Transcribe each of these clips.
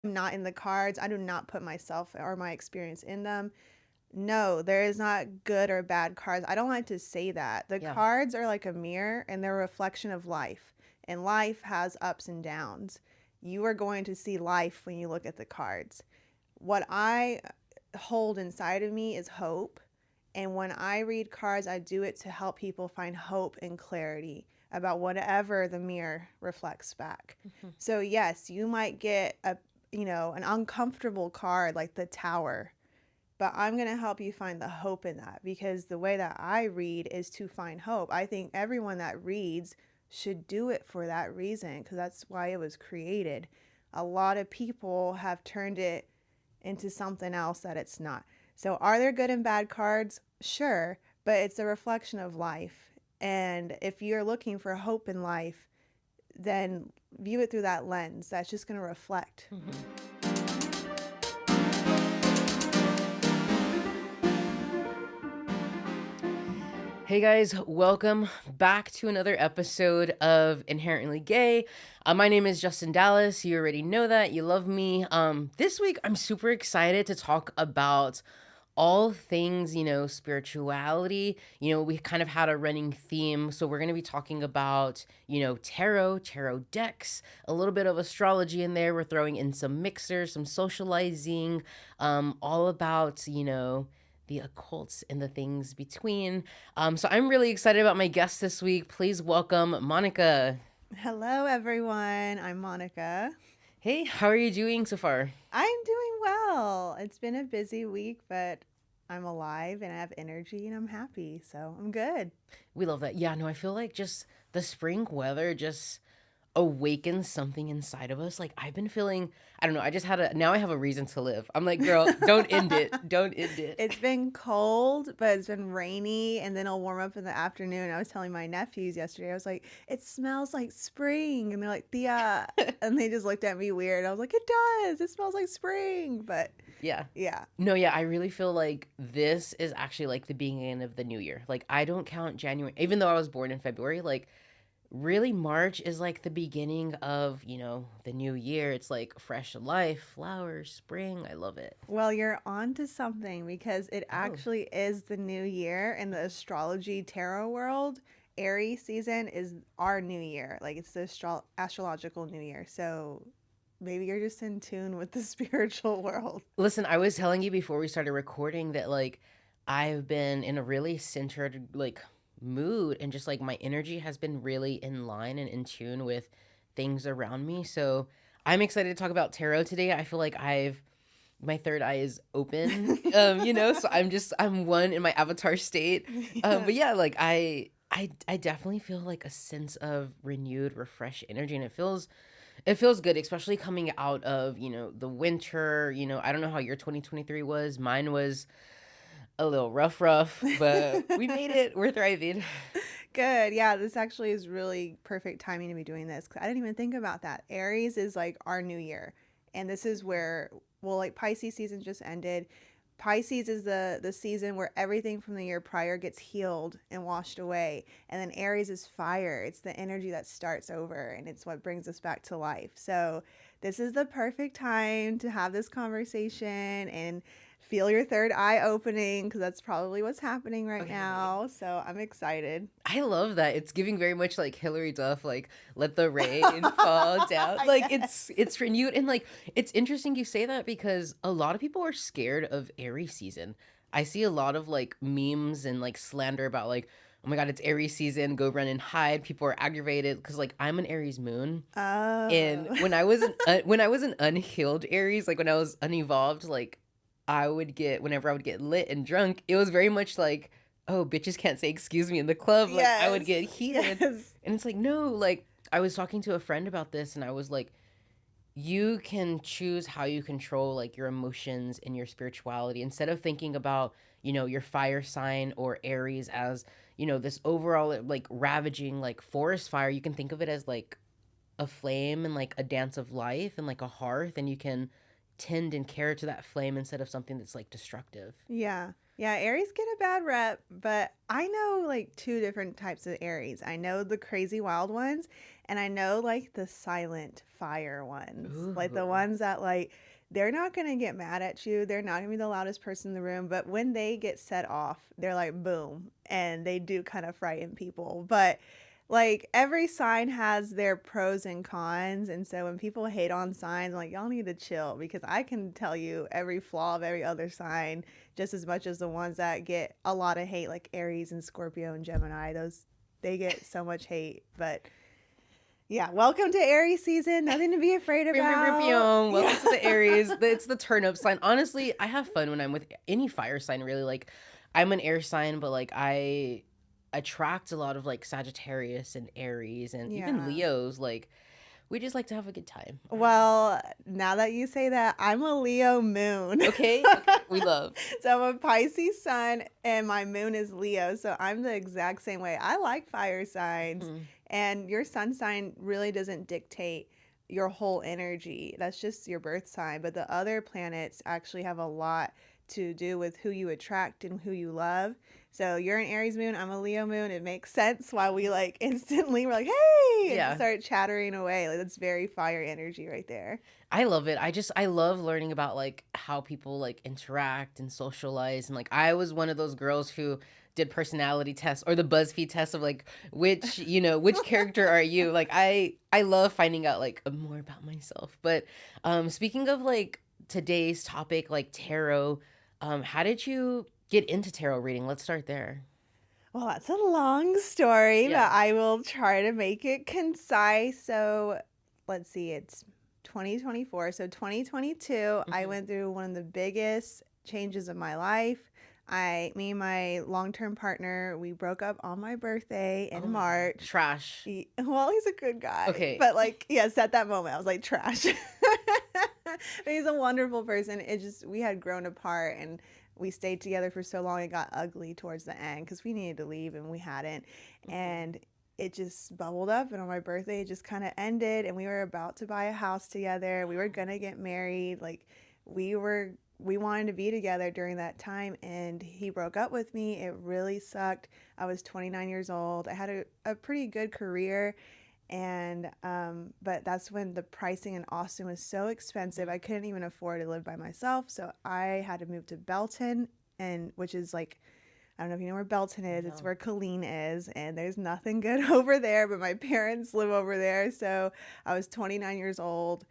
not in the cards. I do not put myself or my experience in them. No, there is not good or bad cards. I don't like to say that. The Yeah. cards are like a mirror and they're a reflection of life. And life has ups and downs. You are going to see life when you look at the cards. What I hold inside of me is hope. And when I read cards, I do it to help people find hope and clarity about whatever the mirror reflects back. Mhm. So yes, you might get an uncomfortable card like the Tower, but I'm going to help you find the hope in that, because the way that I read is to find hope. I think everyone that reads should do it for that reason, because that's why it was created. A lot of people have turned it into something else that it's not. So, are there good and bad cards? Sure, but it's a reflection of life. And if you're looking for hope in life, then view it through that lens. That's just going to reflect. Mhm. Hey guys, welcome back to another episode of Inherently Gay. My name is Justin Dallas. You already know that. You love me. This week, I'm super excited to talk about all things, spirituality. We kind of had a running theme. So we're going to be talking about, tarot decks, a little bit of astrology in there. We're throwing in some mixers, some socializing, all about, the occults and the things between. So I'm really excited about my guest this week. Please welcome Monica. Hello, everyone. I'm Monica. Hey, how are you doing so far? I'm doing well. It's been a busy week, but I'm alive and I have energy and I'm happy. So I'm good. We love that. Yeah, no, I feel like just the spring weather just awakens something inside of us. Like I've been feeling, I don't know, now I have a reason to live. I'm like, girl, don't end it. Don't end it. It's been cold, but it's been rainy, and then it'll warm up in the afternoon. I was telling my nephews yesterday, I was like, it smells like spring. And they're like, Thea. And they just looked at me weird. I was like, it does. It smells like spring. But Yeah. yeah. No, yeah, I really feel like this is actually like the beginning of the new year. Like I don't count January, even though I was born in February, like really March is like the beginning of, the new year. It's like fresh life, flowers, spring. I love it. Well, you're on to something, because it Oh. actually is the new year in the astrology tarot world. Aries season is our new year. Like it's the astrological new year. So maybe you're just in tune with the spiritual world. Listen, I was telling you before we started recording that like I've been in a really centered like mood, and just like my energy has been really in line and in tune with things around me. So I'm excited to talk about tarot today. I feel like I've my third eye is open. So I'm one in my avatar state. Yeah. But yeah, like I definitely feel like a sense of renewed, refreshed energy, and it feels good, especially coming out of, the winter. I don't know how your 2023 was. Mine was a little rough, but we made it. We're thriving. Good. Yeah, this actually is really perfect timing to be doing this, 'cause I didn't even think about that. Aries is like our new year. And this is where, well, like Pisces season just ended. Pisces is the season where everything from the year prior gets healed and washed away. And then Aries is fire. It's the energy that starts over, and it's what brings us back to life. So this is the perfect time to have this conversation and feel your third eye opening, because that's probably what's happening right Okay. now. So I'm excited. I love that. It's giving very much like Hillary Duff, like let the rain fall down. Like it's Yes. it's renewed, and like it's interesting you say that because a lot of people are scared of Aries season. I see a lot of like memes and like slander about like, oh my god, it's Aries season, go run and hide. People are aggravated because like I'm an Aries moon. And Oh. when I was an unhealed Aries, like when I was unevolved, like whenever I would get lit and drunk, it was very much like, oh, bitches can't say excuse me in the club. Like I would Yes. get heated. Yes. And it's like, no, like I was talking to a friend about this, and I was like, you can choose how you control like your emotions and your spirituality, instead of thinking about, your fire sign or Aries as, this overall like ravaging like forest fire. You can think of it as like a flame and like a dance of life and like a hearth, and you can tend and care to that flame instead of something that's like destructive. Yeah. Yeah, Aries get a bad rep, but I know like two different types of Aries. I know the crazy wild ones, and I know like the silent fire ones. Like the Ooh. ones that like they're not going to get mad at you. They're not going to be the loudest person in the room, but when they get set off, they're like boom, and they do kind of frighten people. But like every sign has their pros and cons, and so when people hate on signs, I'm like, y'all need to chill, because I can tell you every flaw of every other sign just as much as the ones that get a lot of hate, like Aries and Scorpio and Gemini. Those, they get so much hate. But yeah, welcome to Aries season. Nothing to be afraid about. Welcome to the Aries. It's the turn up sign. Honestly, I have fun when I'm with any fire sign, really. Like, I'm an air sign, but like I attract a lot of like Sagittarius and Aries and even Yeah. Leos. Like, we just like to have a good time. Well, now that you say that, I'm a Leo moon. Okay, we love. So I'm a Pisces sun, and my moon is Leo. So I'm the exact same way. I like fire signs, and your sun sign really doesn't dictate your whole energy. That's just your birth sign. But the other planets actually have a lot to do with who you attract and who you love. So you're an Aries moon, I'm a Leo moon. It makes sense why we like instantly we're like, hey, and start chattering away. Like, that's very fire energy right there. I love it. I love learning about like how people like interact and socialize. And like I was one of those girls who did personality tests or the BuzzFeed test of like which character are you? Like I love finding out like more about myself. But speaking of like today's topic, like tarot, how did you get into tarot reading? Let's start there. Well, that's a long story, but I will try to make it concise. So let's see, it's 2024. So 2022, I went through one of the biggest changes of my life. Me and my long-term partner, we broke up on my birthday in March. Trash. Well, he's a good guy. Okay. But like, yes, at that moment, I was like, trash. But he's a wonderful person. We had grown apart, and we stayed together for so long, it got ugly towards the end because we needed to leave and we hadn't. And it just bubbled up, and on my birthday, it just kind of ended, and we were about to buy a house together. We were going to get married. Like, we wanted to be together during that time, and he broke up with me. It really sucked. I was 29 years old. I had a pretty good career, and but that's when the pricing in Austin was so expensive. I couldn't even afford to live by myself, so I had to move to Belton, and which is like, I don't know if you know where Belton is. No. It's where Colleen is, and there's nothing good over there, but my parents live over there. So I was 29 years old.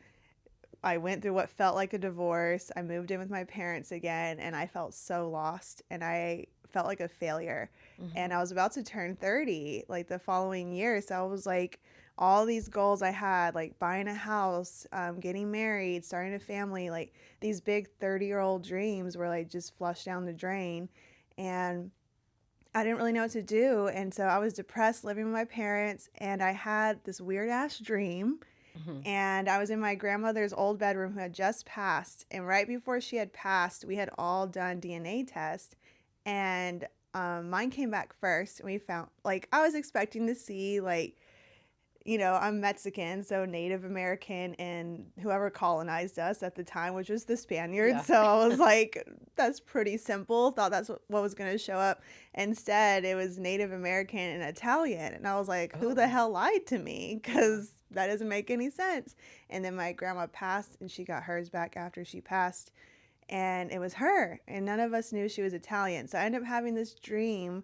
I went through what felt like a divorce. I moved in with my parents again, and I felt so lost, and I felt like a failure. And I was about to turn 30 like the following year. So I was like, all these goals I had, like buying a house, getting married, starting a family, like these big 30-year-old dreams were like just flushed down the drain. And I didn't really know what to do. And so I was depressed living with my parents, and I had this weird ass dream. And I was in my grandmother's old bedroom who had just passed. And right before she had passed, we had all done DNA tests. And mine came back first. And we found, like, I was expecting to see, like, you know, I'm Mexican, so Native American, and whoever colonized us at the time, which was the Spaniards. Yeah. So I was like, that's pretty simple. Thought that's what was going to show up. Instead, it was Native American and Italian. And I was like, who the hell lied to me? Because that doesn't make any sense. And then my grandma passed, and she got hers back after she passed. And it was her. And none of us knew she was Italian. So I ended up having this dream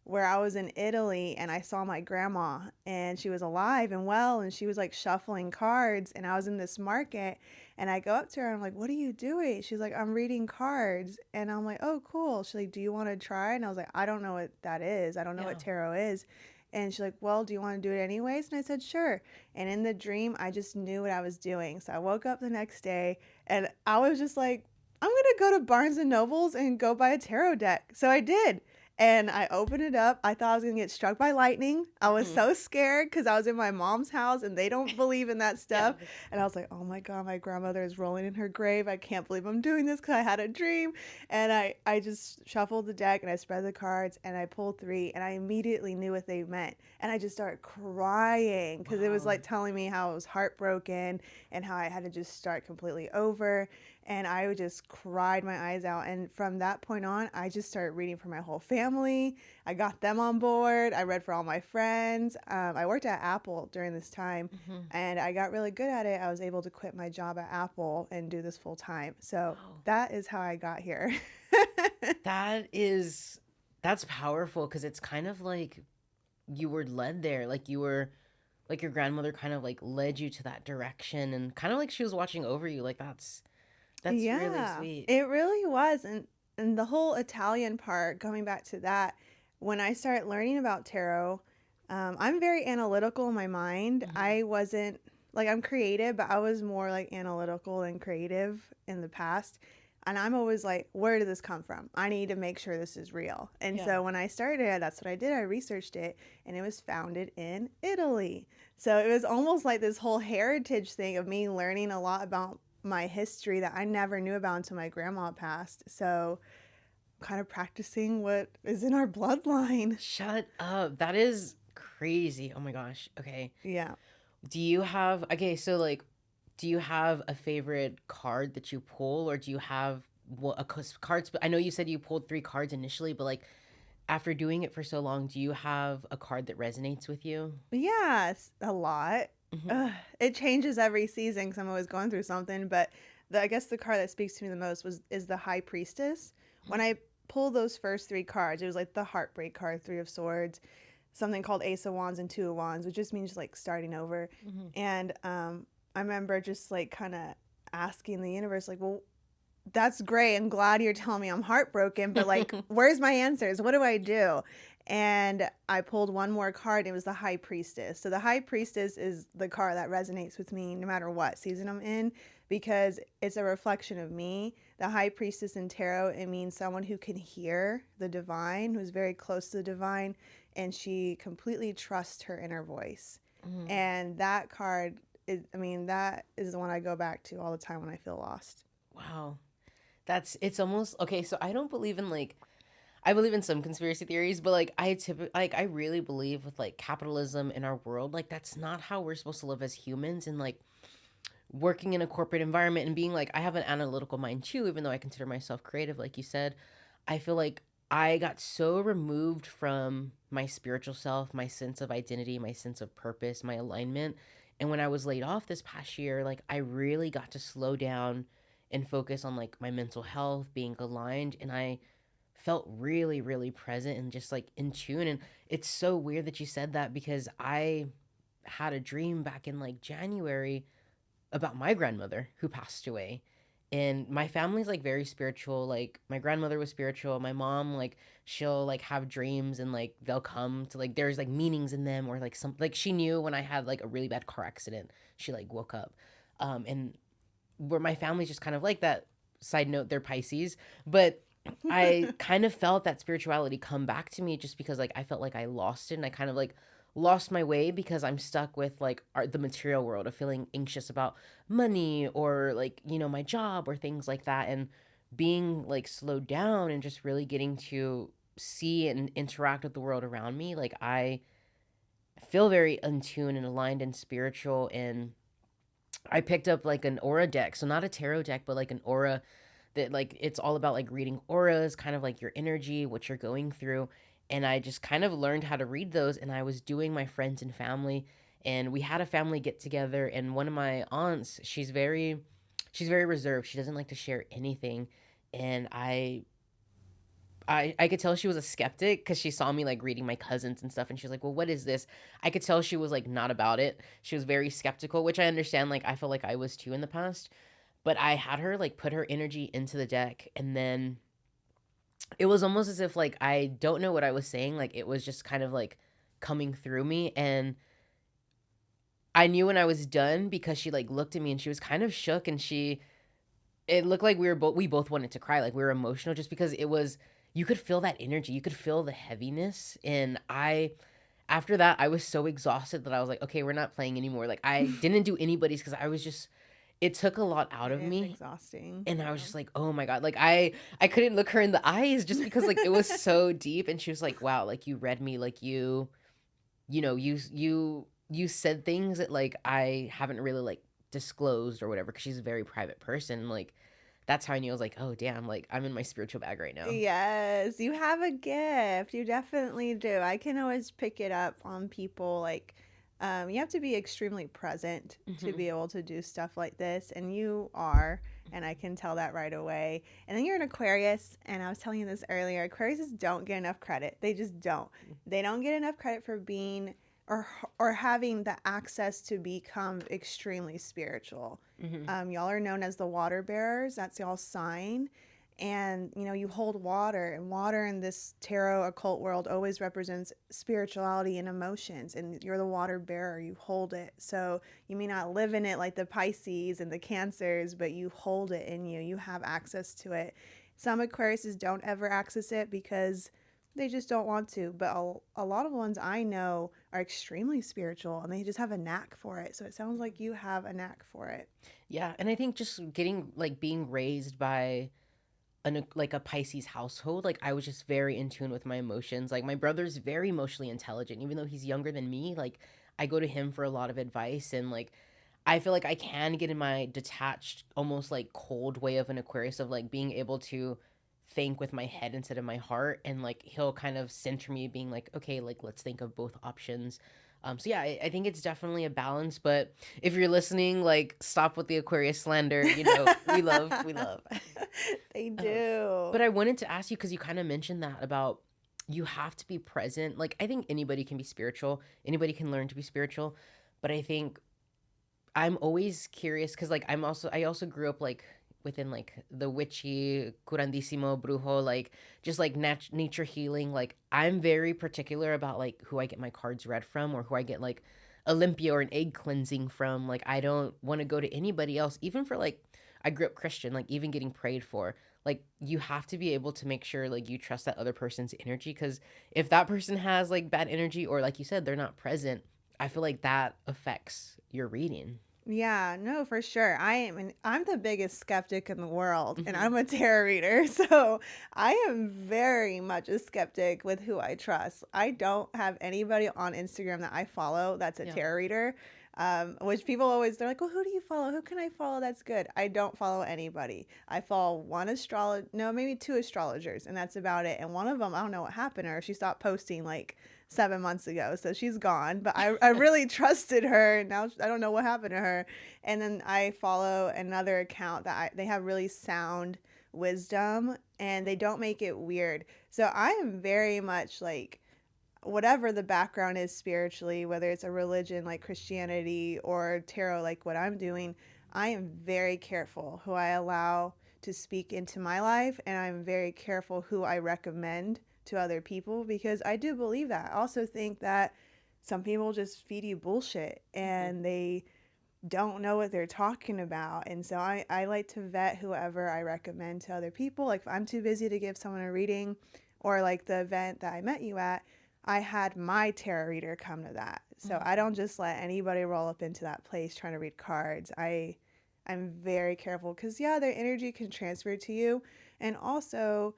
where I was in Italy, and I saw my grandma, and she was alive and well, and she was like shuffling cards, and I was in this market, and I go up to her, and I'm like, what are you doing? She's like, I'm reading cards. And I'm like, oh, cool. She's like, do you want to try? And I was like, I don't know what that is. I don't know what tarot is. And she's like, well, do you want to do it anyways? And I said, sure. And in the dream, I just knew what I was doing. So I woke up the next day, and I was just like, I'm going to go to Barnes & Noble's and go buy a tarot deck. So I did. And I opened it up. I thought I was going to get struck by lightning. I was Mhm. so scared because I was in my mom's house and they don't believe in that stuff. Yes. And I was like, oh my God, my grandmother is rolling in her grave. I can't believe I'm doing this because I had a dream. And I just shuffled the deck and I spread the cards and I pulled three and I immediately knew what they meant. And I just started crying because it was Wow. like telling me how I was heartbroken and how I had to just start completely over. And I just cried my eyes out. And from that point on, I just started reading for my whole family. I got them on board. I read for all my friends. I worked at Apple during this time, Mhm. and I got really good at it. I was able to quit my job at Apple and do this full time. So Wow. that is how I got here. That is that's powerful because it's kind of like you were led there. Like you were like your grandmother kind of like led you to that direction and kind of like she was watching over you. Like that's really Yeah, sweet. it really was. And the whole Italian part, going back to that, when I started learning about tarot, I'm very analytical in my mind. Mhm. I wasn't like I'm creative, but I was more like analytical than creative in the past. And I'm always like, where did this come from? I need to make sure this is real. And Yeah. so when I started it, that's what I did. I researched it, and it was founded in Italy. So it was almost like this whole heritage thing of me learning a lot about my history that I never knew about until my grandma passed. So kind of practicing what is in our bloodline. Shut up. That is crazy. Oh my gosh. Okay. Yeah. Do you have okay, so like do you have a favorite card that you pull or do you have what a card I know you said you pulled 3 cards initially, but like after doing it for so long, do you have a card that resonates with you? Yes, a lot. Mhm. Ugh, it changes every season because I'm always going through something. But I guess the card that speaks to me the most is the High Priestess. When I pulled those first three cards, it was like the Heartbreak card, Three of Swords, something called Ace of Wands and Two of Wands, which just means like starting over. Mhm. And I remember just like kind of asking the universe, like, well, that's great. I'm glad you're telling me I'm heartbroken, but like, where's my answers? What do I do? And I pulled one more card. And it was the High Priestess. So the High Priestess is the card that resonates with me no matter what season I'm in because it's a reflection of me. The High Priestess in tarot, it means someone who can hear the divine, who's very close to the divine, and she completely trusts her inner voice. Mhm. And that card is, I mean, that is the one I go back to all the time when I feel lost. Wow. That's it's almost okay, so I don't believe in like I believe in some conspiracy theories, but like I really believe with like capitalism in our world, like that's not how we're supposed to live as humans and like working in a corporate environment and being like I have an analytical mind too, even though I consider myself creative, like you said. I feel like I got so removed from my spiritual self, my sense of identity, my sense of purpose, my alignment. And when I was laid off this past year, like I really got to slow down and focus on like my mental health, being aligned, and I felt really really present and just like in tune. And it's so weird that you said that because I had a dream back in like January about my grandmother who passed away. And my family's like very spiritual. Like my grandmother was spiritual. My mom, like, she'll like have dreams and like they'll come to like there's like meanings in them or like some like she knew when I had like a really bad car accident. She like woke up. And where my family's just kind of like that. Side note, they're Pisces. But I kind of felt that spirituality come back to me just because like I felt like I lost it and I kind of like lost my way because I'm stuck with like the material world of feeling anxious about money or like my job or things like that, and being like slowed down and just really getting to see and interact with the world around me. Like I feel very in tune and aligned and spiritual, and I picked up like an aura deck, so not a tarot deck but like an aura that like it's all about like reading auras, kind of like your energy, what you're going through. And I just kind of learned how to read those, and I was doing my friends and family, and we had a family get together, and one of my aunts, she's very reserved. She doesn't like to share anything. And I could tell she was a skeptic because she saw me like reading my cousins and stuff, and she was like, "Well, what is this?" I could tell she was like not about it. She was very skeptical, which I understand. Like I feel like I was too in the past, but I had her like put her energy into the deck, and then it was almost as if like I don't know what I was saying, like it was just kind of like coming through me. And I knew when I was done because she like looked at me and she was kind of shook, and she it looked like we both wanted to cry, like we were emotional just because it was you could feel that energy. You could feel the heaviness. And after that, I was so exhausted that I was like, okay, we're not playing anymore. Like, I didn't do anybody's because I was just, it took a lot out It of is me. exhausting. And I was Yeah. just like, oh my God. Like, I couldn't look her in the eyes just because like it was so deep. And she was like, wow, like you read me, like you know, you said things that like I haven't really like disclosed or whatever because she's a very private person. Like that's how I knew. I was like, oh damn, like I'm in my spiritual bag right now. Yes, you have a gift. You definitely do. I can always pick it up on people. Like, you have to be extremely present to Hmm. be able to do stuff like this, and you are, and I can tell that right away. And then you're an Aquarius, and I was telling you this earlier. Aquariuses don't get enough credit. They just don't. They don't get enough credit for being or having the access to become extremely spiritual. Hmm. Y'all are known as the water bearers. That's y'all's sign. And you hold water, and water in this tarot occult world always represents spirituality and emotions, and you're the water bearer. You hold it. So you may not live in it like the Pisces and the Cancers, but you hold it in you. You have access to it. Some Aquariuses don't ever access it because they just don't want to, but a lot of ones I know are extremely spiritual, and they just have a knack for it. So it sounds like you have a knack for it. Yeah, and I think just getting like being raised by like a Pisces household, like I was just very in tune with my emotions. Like my brother's very emotionally intelligent, even though he's younger than me. Like I go to him for a lot of advice, and like I feel like I can get in my detached, almost like cold way of an Aquarius of like being able to think with my head instead of my heart, and like he'll kind of center me, being like, okay, like let's think of both options. So yeah, I think it's definitely a balance. But if you're listening, like stop with the Aquarius slander. You know, we love. They Um, do. but I wanted to ask you because you kind of mentioned that about you have to be present. Like, I think anybody can be spiritual, anybody can learn to be spiritual. But I think I'm always curious because, like, I also grew up like within like the witchy, curandissimo, brujo, like just like nature healing. Like, I'm very particular about like who I get my cards read from or who I get like Olympia or an egg cleansing from. Like, I don't want to go to anybody else, even for like, I grew up Christian, like, even getting prayed for. Like, you have to be able to make sure like you trust that other person's energy because if that person has like bad energy or like you said, they're not present, I feel like that affects your reading. Yeah, no, for sure. I'm the biggest skeptic in the world, and Hmm. I'm a tarot reader. So I am very much a skeptic with who I trust. I don't have anybody on Instagram that I follow that's a Yeah. tarot reader. Which people always, they're like, well, who do you follow? Who can I follow? That's good. I don't follow anybody. I follow one astrologer, no, maybe two astrologers, and that's about it. And one of them, I don't know what happened to her. She stopped posting like 7 months ago, so she's gone. But I really trusted her, and now I don't know what happened to her. And then I follow another account that they have really sound wisdom, and they don't make it weird. So I am very much like whatever the background is spiritually, whether it's a religion like Christianity or tarot like what I'm doing, I am very careful who I allow to speak into my life, and I'm very careful who I recommend to other people because I do believe that. I also think that some people just feed you bullshit Hmm. and they don't know what they're talking about. And so I like to vet whoever I recommend to other people. Like if I'm too busy to give someone a reading, or like the event that I met you at, I had my tarot reader come to that. So I don't just let anybody roll up into that place trying to read cards. I'm very careful because yeah, their energy can transfer to you. And also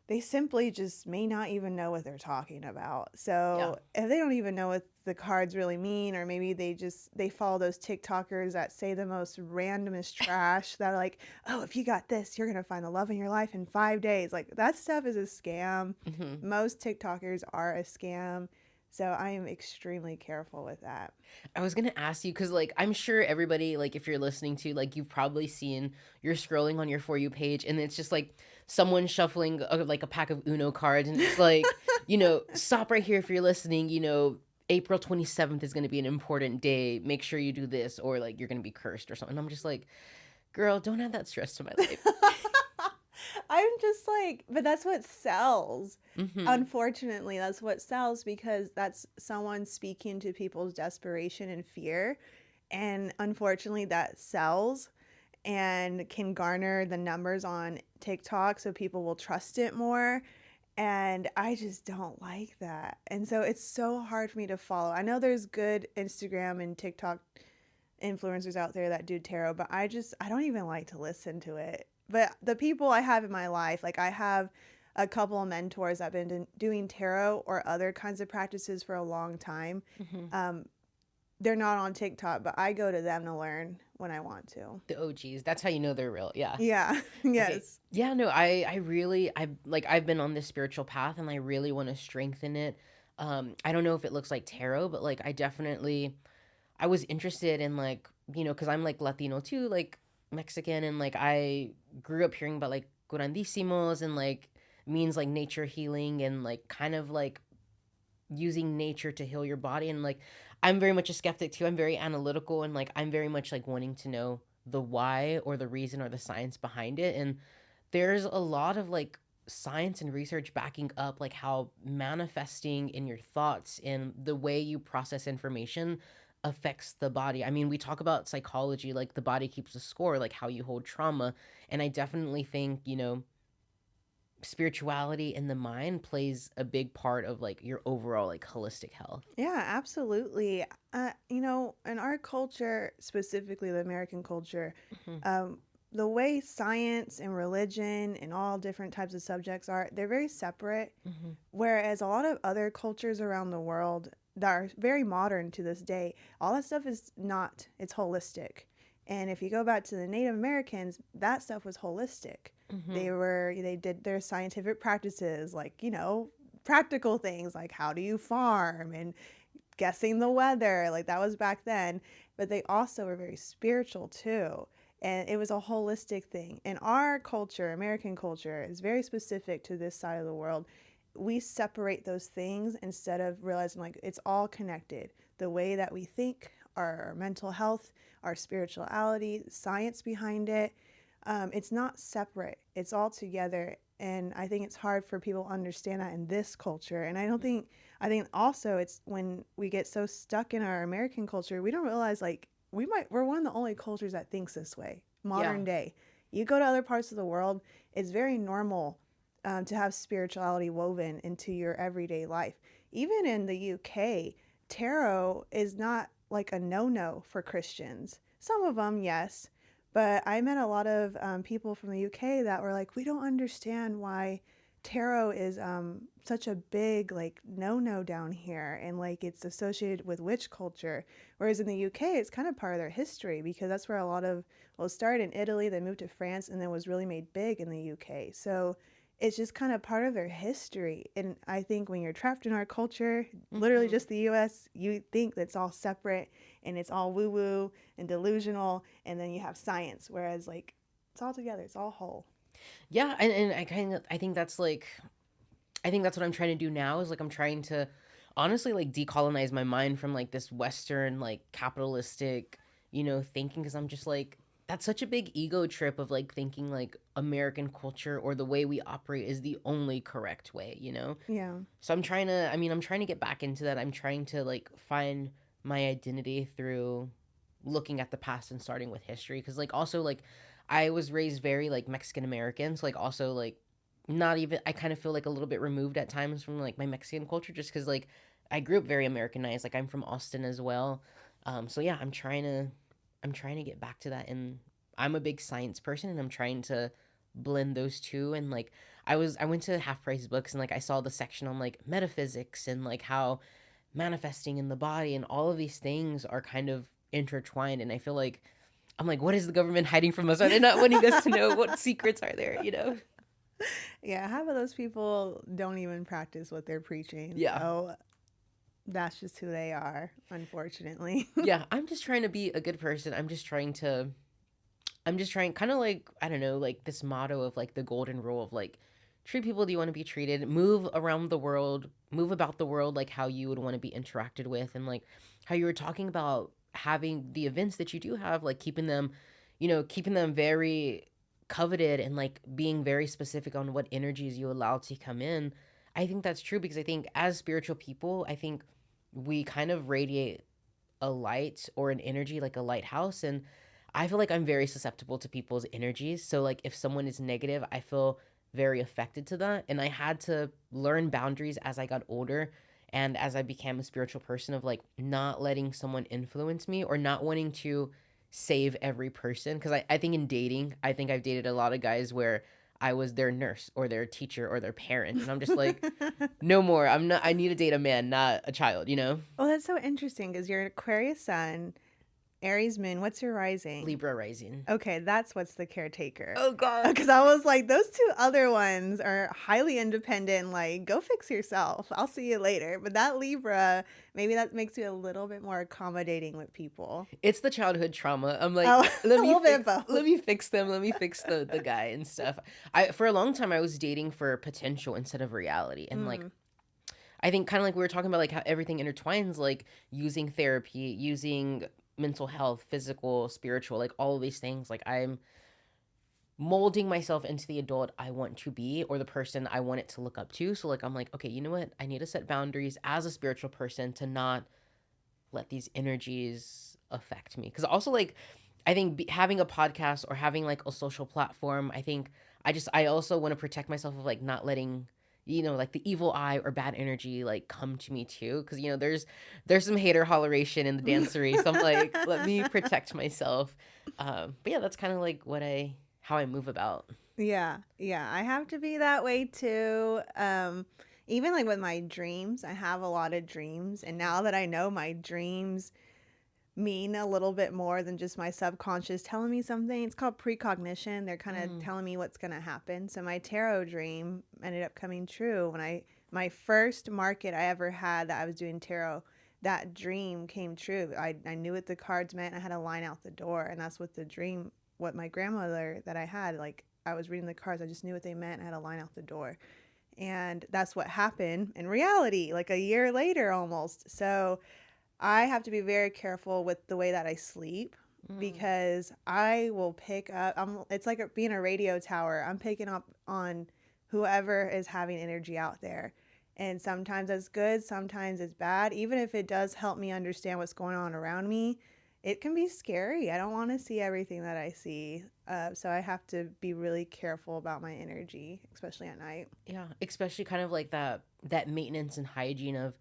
they simply just may not even know what they're talking about. Yeah. So if they don't even know what the cards really mean, or maybe they follow those TikTokers that say the most randomest trash that are like, oh, if you got this, you're gonna find the love in your life in 5 days. Like that stuff is a scam. Hmm. Most TikTokers are a scam. So I am extremely careful with that. I was gonna ask you because, like, I'm sure everybody, like, if you're listening to, like, you've probably seen you're scrolling on your For You page, and it's just like someone shuffling like a pack of Uno cards, and it's like, stop right here if you're listening. April 27th is gonna be an important day. Make sure you do this, or like you're gonna be cursed or something. I'm just like, girl, don't add that stress to my life. I'm just like, but that's what sells. Hmm. Unfortunately, that's what sells because that's someone speaking to people's desperation and fear. And unfortunately, that sells and can garner the numbers on TikTok so people will trust it more. And I just don't like that. And so it's so hard for me to follow. I know there's good Instagram and TikTok influencers out there that do tarot, but I don't even like to listen to it. But the people I have in my life, like I have a couple of mentors that have been doing tarot or other kinds of practices for a long time. Hmm. Um, they're not on TikTok, but I go to them to learn when I want to. The OGs. That's how you know they're real. Yeah. Yeah. Okay. Yes. Yeah, no, I really I like I've been on this spiritual path and I really want to strengthen it. I don't know if it looks like tarot, but like I was interested in like, cuz I'm like Latino too, like Mexican, and like I grew up hearing about like curandísimos and like means like nature healing and like kind of like using nature to heal your body, and like I'm very much a skeptic too. I'm very analytical, and like I'm very much like wanting to know the why or the reason or the science behind it. And there's a lot of like science and research backing up like how manifesting in your thoughts and the way you process information affects the body. I mean, we talk about psychology, like the body keeps a score, like how you hold trauma. And I definitely think, spirituality in the mind plays a big part of like your overall like holistic health. Yeah, absolutely. In our culture, specifically the American culture, Hmm. um, the way science and religion and all different types of subjects are, they're very separate. Hmm. Whereas a lot of other cultures around the world that are very modern to this day, all that stuff is not, it's holistic. And if you go back to the Native Americans, that stuff was holistic. Hmm. They did their scientific practices, like, practical things like how do you farm and guessing the weather, like that was back then. But they also were very spiritual too. And it was a holistic thing. And our culture, American culture, is very specific to this side of the world. We separate those things instead of realizing like it's all connected. The way that we think, our mental health, our spirituality, science behind it, it's not separate. It's all together. And I think it's hard for people to understand that in this culture. And I think also it's when we get so stuck in our American culture, we don't realize like we're one of the only cultures that thinks this way, Yeah. modern day. You go to other parts of the world, it's very normal to have spirituality woven into your everyday life. Even in the UK, tarot is not like a no no for Christians. Some of them, yes. But I met a lot of people from the UK that were like, we don't understand why tarot is such a big like no no down here, and like it's associated with witch culture. Whereas in the UK, it's kind of part of their history because that's where a lot of, well, it started in Italy, then moved to France, and then was really made big in the UK. So it's just kind of part of their history. And I think when you're trapped in our culture, literally Hmm. just the US, you think that's all separate and it's all woo woo and delusional. And then you have science, whereas like it's all together, it's all whole. Yeah, and I think that's what I'm trying to do now, is like I'm trying to honestly like decolonize my mind from like this Western like capitalistic, thinking, because I'm just like that's such a big ego trip of like thinking like American culture or the way we operate is the only correct way. Yeah. So I'm trying to get back into that. I'm trying to like find my identity through looking at the past and starting with history, because like also like I was raised very like Mexican American, so like also like not even, I kind of feel like a little bit removed at times from like my Mexican culture, just because like I grew up very Americanized. Like I'm from Austin as well. So yeah, I'm trying to get back to that, and I'm a big science person, and I'm trying to blend those two. And like I went to Half Price Books, and like I saw the section on like metaphysics and like how manifesting in the body and all of these things are kind of intertwined. And I feel like I'm like, what is the government hiding from us? Are they not wanting us to know? What secrets are there? Yeah, half of those people don't even practice what they're preaching. Yeah. So that's just who they are, unfortunately. Yeah, I'm just trying to be a good person. I'm just trying, kind of like, I don't know, like this motto of like the golden rule of like treat people do you want to be treated, move around the world, move about the world like how you would want to be interacted with. And like how you were talking about having the events that you do have, like keeping them very coveted and like being very specific on what energies you allow to come in. I think that's true, because I think as spiritual people, I think we kind of radiate a light or an energy like a lighthouse. And I feel like I'm very susceptible to people's energies. So like if someone is negative, I feel very affected to that. And I had to learn boundaries as I got older and as I became a spiritual person, of like not letting someone influence me or not wanting to save every person. Because I think in dating, I think I've dated a lot of guys where I was their nurse or their teacher or their parent. And I'm just like, no more. I need to date a man, not a child, you know? Well, that's so interesting because you're an Aquarius sun, Aries moon. What's your rising? Libra rising. Okay, that's what's the caretaker. Oh, God. Because I was like, those two other ones are highly independent. Like, go fix yourself. I'll see you later. But that Libra, maybe that makes you a little bit more accommodating with people. It's the childhood trauma. I'm like, Oh, a little bit of both. let me fix them. Let me fix the guy and stuff. For a long time I was dating for potential instead of reality. And like I think kind of like we were talking about, like how everything intertwines, like using therapy, using mental health, physical, spiritual, like all of these things. Like I'm molding myself into the adult I want to be or the person I want it to look up to. So like I'm like, okay, you know what? I need to set boundaries as a spiritual person to not let these energies affect me. Because also, like, I think having a podcast or having like a social platform, I think I also want to protect myself of like not letting, you know, like the evil eye or bad energy like come to me too. Because you know there's some hater holleration in the dancery, so I'm like, let me protect myself. But yeah, that's kind of like how I move about. Yeah, yeah, I have to be that way too. Even like with my dreams, I have a lot of dreams, and now that I know my dreams mean a little bit more than just my subconscious telling me something, it's called precognition. They're kind of telling me what's going to happen. So my tarot dream ended up coming true when my first market I ever had that I was doing tarot. That dream came true. I knew what the cards meant. I had a line out the door, and that's what the dream, what my grandmother that I had, like I was reading the cards, I just knew what they meant. I had a line out the door. And that's what happened in reality, like a year later almost. So I have to be very careful with the way that I sleep because I will pick up, it's like being a radio tower. I'm picking up on whoever is having energy out there. And sometimes it's good, sometimes it's bad. Even if it does help me understand what's going on around me, it can be scary. I don't want to see everything that I see. So I have to be really careful about my energy, especially at night. Yeah, especially kind of like that maintenance and hygiene of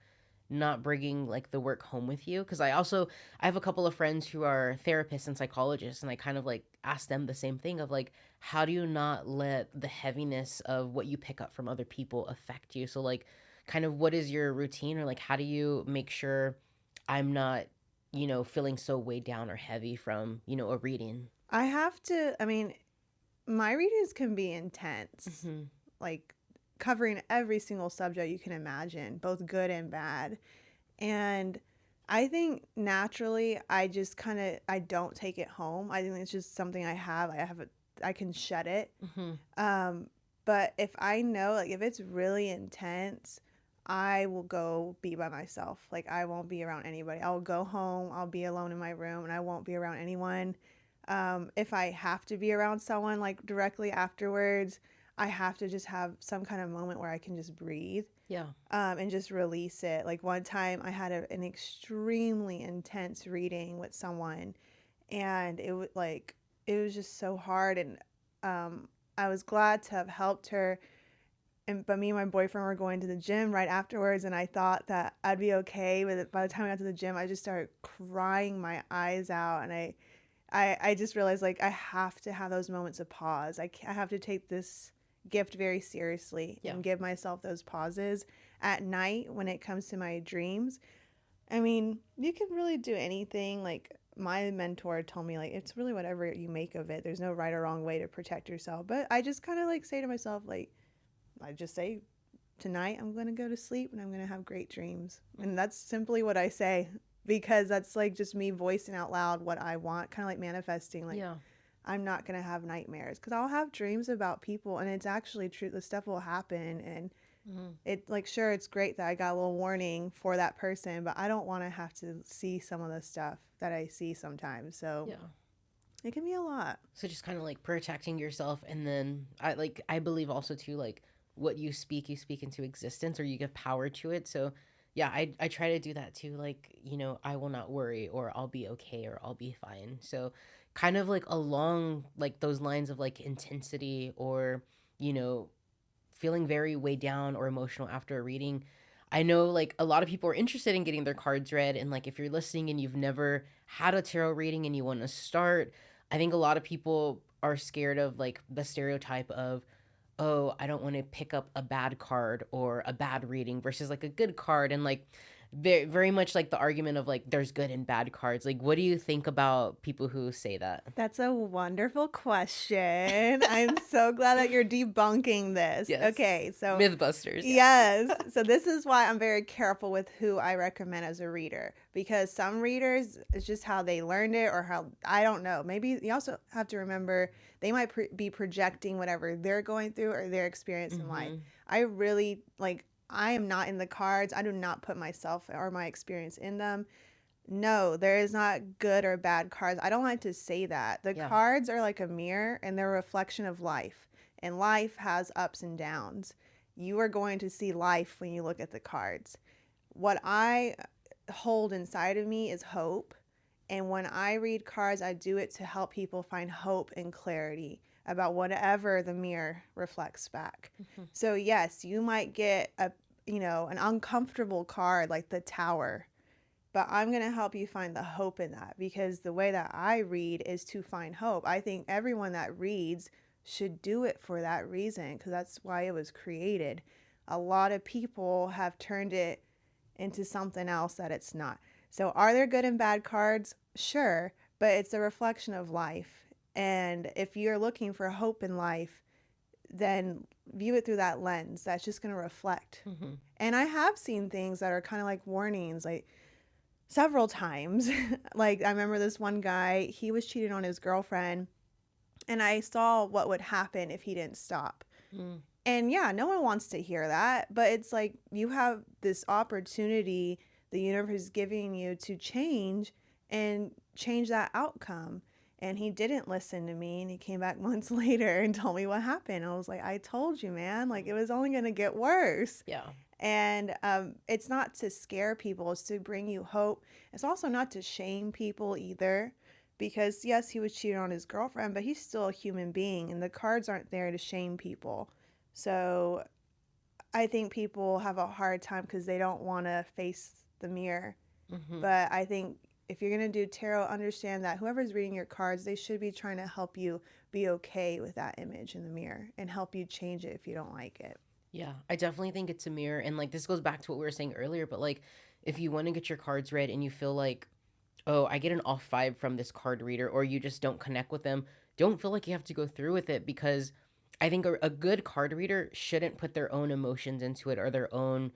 not bringing like the work home with you. Because I have a couple of friends who are therapists and psychologists, and I kind of like ask them the same thing of like, how do you not let the heaviness of what you pick up from other people affect you? So like kind of what is your routine, or like how do you make sure I'm not, you know, feeling so weighed down or heavy from, you know, a reading? I have to, I mean, my readings can be intense, like covering every single subject you can imagine, both good and bad. And I think naturally, I just kind of, I don't take it home. I think it's just something I have. I can shut it. But if I know, like, if it's really intense, I will go be by myself. Like, I won't be around anybody. I'll go home. I'll be alone in my room, and I won't be around anyone. If I have to be around someone, like, directly afterwards, I have to just have some kind of moment where I can just breathe. Yeah. And just release it. Like one time I had an extremely intense reading with someone, and it was just so hard, and I was glad to have helped her. But me and my boyfriend were going to the gym right afterwards, and I thought that I'd be okay. But by the time I got to the gym, I just started crying my eyes out, and I just realized, like, I have to have those moments of pause. I have to take this gift very seriously and give myself those pauses at night when it comes to my dreams. I mean, you can really do anything. Like, my mentor told me, like, it's really whatever you make of it. There's no right or wrong way to protect yourself. But I just kind of like say to myself, like, I just say, tonight I'm going to go to sleep and I'm going to have great dreams. And that's simply what I say, because that's like just me voicing out loud what I want, kind of like manifesting. Like, I'm not going to have nightmares, because I'll have dreams about people, and it's actually true. The stuff will happen, and it, like, sure, it's great that I got a little warning for that person, but I don't want to have to see some of the stuff that I see sometimes. So it can be a lot. So just kind of like protecting yourself, and then I believe also too, like, what you speak into existence, or you give power to it. So yeah, I try to do that too. Like, you know, I will not worry, or I'll be okay, or I'll be fine. So kind of like along like those lines of like intensity, or, you know, feeling very weighed down or emotional after a reading, I know like a lot of people are interested in getting their cards read. And like if you're listening and you've never had a tarot reading and you want to start, I think a lot of people are scared of like the stereotype of, oh, I don't want to pick up a bad card or a bad reading versus like a good card. And like very, very much like the argument of like there's good and bad cards. Like, what do you think about people who say that? That's a wonderful question. I'm so glad that you're debunking this. Yes. Okay, so Mythbusters. yes. So this is why I'm very careful with who I recommend as a reader, because some readers, it's just how they learned it or how, I don't know. Maybe you also have to remember they might be projecting whatever they're going through or their experience in life. I really I am not in the cards. I do not put myself or my experience in them. No, there is not good or bad cards. I don't like to say that. The cards are like a mirror and they're a reflection of life. And life has ups and downs. You are going to see life when you look at the cards. What I hold inside of me is hope. And when I read cards, I do it to help people find hope and clarity about whatever the mirror reflects back. So yes, you might get an uncomfortable card like the Tower, but I'm going to help you find the hope in that, because the way that I read is to find hope. I think everyone that reads should do it for that reason, because that's why it was created. A lot of people have turned it into something else that it's not. So are there good and bad cards? Sure, but it's a reflection of life. And if you're looking for hope in life, then view it through that lens. That's just going to reflect. And I have seen things that are kind of like warnings, like several times. Like I remember this one guy, he was cheating on his girlfriend, and I saw what would happen if he didn't stop. And yeah, no one wants to hear that, but it's like you have this opportunity the universe is giving you to change and change that outcome. And he didn't listen to me, and he came back months later and told me what happened. I was like, I told you, man, like it was only going to get worse. Yeah. And it's not to scare people, it's to bring you hope. It's also not to shame people either, because yes, he was cheating on his girlfriend, but he's still a human being, and the cards aren't there to shame people. So I think people have a hard time because they don't want to face the mirror. But I think if you're going to do tarot, understand that whoever's reading your cards, they should be trying to help you be okay with that image in the mirror and help you change it if you don't like it. Yeah, I definitely think it's a mirror. And like this goes back to what we were saying earlier, but like if you want to get your cards read and you feel like, oh, I get an off vibe from this card reader, or you just don't connect with them, don't feel like you have to go through with it, because I think a good card reader shouldn't put their own emotions into it or their own,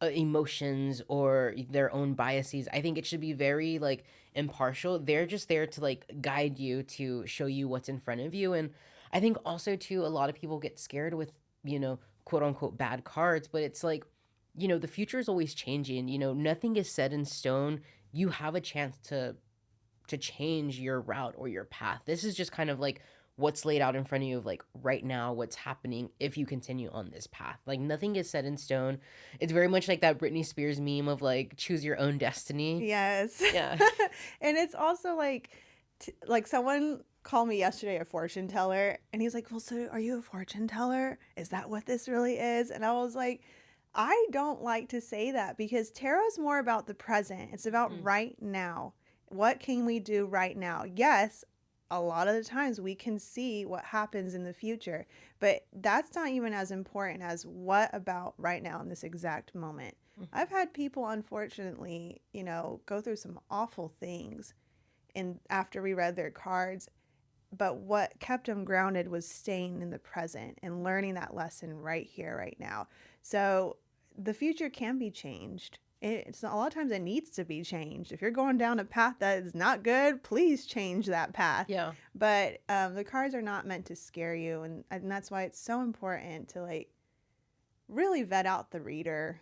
emotions or their own biases. I think it should be very like impartial. They're just there to like guide you, to show you what's in front of you. And I think also too, a lot of people get scared with, quote unquote bad cards, but it's like, the future is always changing. Nothing is set in stone. You have a chance to change your route or your path. This is just kind of like what's laid out in front of you of like right now, what's happening if you continue on this path. Like nothing is set in stone. It's very much like that Britney Spears meme of like choose your own destiny. Yes. Yeah. And it's also like someone called me yesterday a fortune teller, and he's like, well, so are you a fortune teller? Is that what this really is? And I was like, I don't like to say that, because tarot is more about the present. It's about right now. What can we do right now? Yes, a lot of the times we can see what happens in the future, but that's not even as important as what about right now in this exact moment. I've had people, unfortunately, go through some awful things after we read their cards, but what kept them grounded was staying in the present and learning that lesson right here, right now. So the future can be changed. It's a lot of times it needs to be changed. If you're going down a path that is not good, please change that path. Yeah. But the cards are not meant to scare you, and that's why it's so important to like really vet out the reader.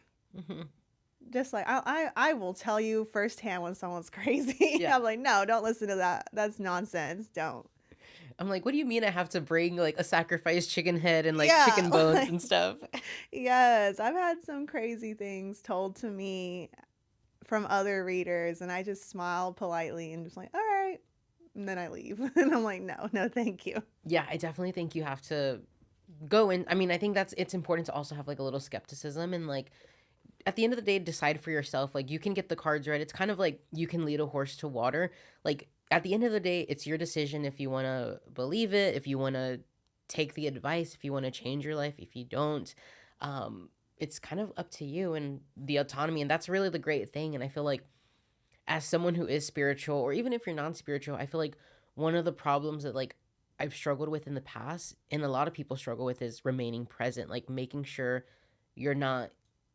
Just like I will tell you firsthand when someone's crazy. Yeah. I'm like, no, don't listen to that. That's nonsense. Don't. I'm like, what do you mean I have to bring like a sacrificed chicken head and like Yeah, chicken bones and stuff? Yes, I've had some crazy things told to me from other readers, and I just smile politely and just like, all right, and then I leave. And I'm like, no, thank you. Yeah, I definitely think you have to go in. I mean, I think it's important to also have like a little skepticism and like at the end of the day, decide for yourself. Like you can get the cards right. It's kind of like you can lead a horse to water. Like at the end of the day, it's your decision if you want to believe it, if you want to take the advice, if you want to change your life, if you don't. It's kind of up to you and the autonomy. And that's really the great thing. And I feel like as someone who is spiritual, or even if you're non-spiritual, I feel like one of the problems that like I've struggled with in the past and a lot of people struggle with is remaining present, like making sure you're not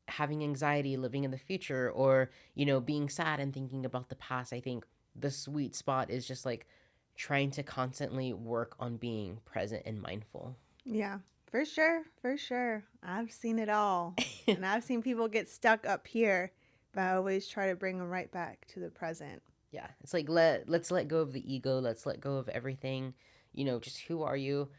having anxiety living in the future or, being sad and thinking about the past. I think the sweet spot is just like trying to constantly work on being present and mindful. Yeah, for sure. For sure. I've seen it all. And I've seen people get stuck up here, but I always try to bring them right back to the present. Yeah, it's like let's let go of the ego, let's let go of everything. Just who are you?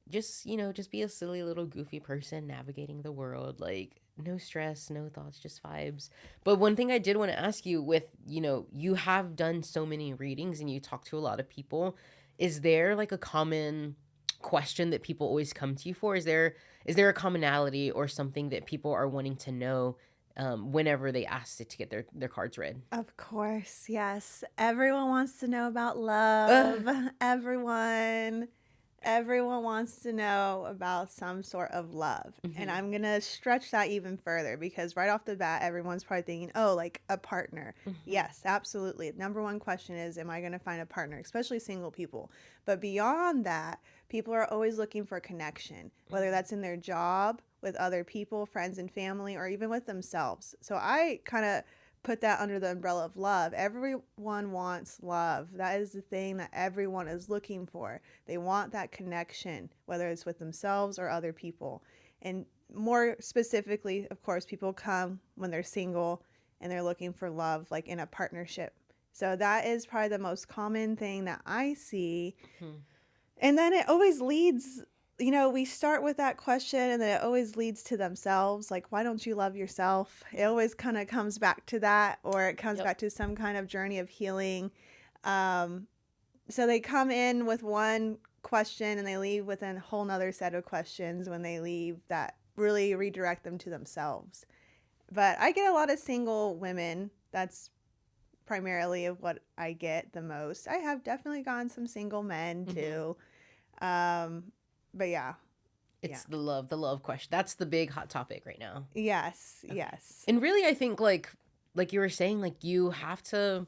Just be a silly little goofy person navigating the world. Like no stress, no thoughts, just vibes. But one thing I did want to ask you with, you have done so many readings and you talk to a lot of people. Is there like a common question that people always come to you for? Is there a commonality or something that people are wanting to know whenever they ask to get their cards read? Of course, yes. Everyone wants to know about Ugh. love. Everyone wants to know about some sort of love. And Mhm. I'm going to stretch that even further because right off the bat, everyone's probably thinking, oh, like a partner. Mhm. Yes, absolutely. Number one question is, am I going to find a partner, especially single people? But beyond that, people are always looking for connection, whether that's in their job, with other people, friends and family, or even with themselves. So I kind of put that under the umbrella of love. Everyone wants love. That is the thing that everyone is looking for. They want that connection, whether it's with themselves or other people. And more specifically, of course, people come when they're single and they're looking for love, like in a partnership. So that is probably the most common thing that I see. Mhm. And then it always leads, we start with that question and then it always leads to themselves. Like, why don't you love yourself? It always kind of comes back to that, or it comes Yep. back to some kind of journey of healing. Um, so they come in with one question and they leave with a whole nother set of questions when they leave that really redirect them to themselves. But I get a lot of single women. That's primarily of what I get the most. I have definitely gotten some single men Mhm. too. Um, but yeah, yeah. It's the love question. That's the big hot topic right now. Yes, Okay. yes. And really I think like you were saying, like you have to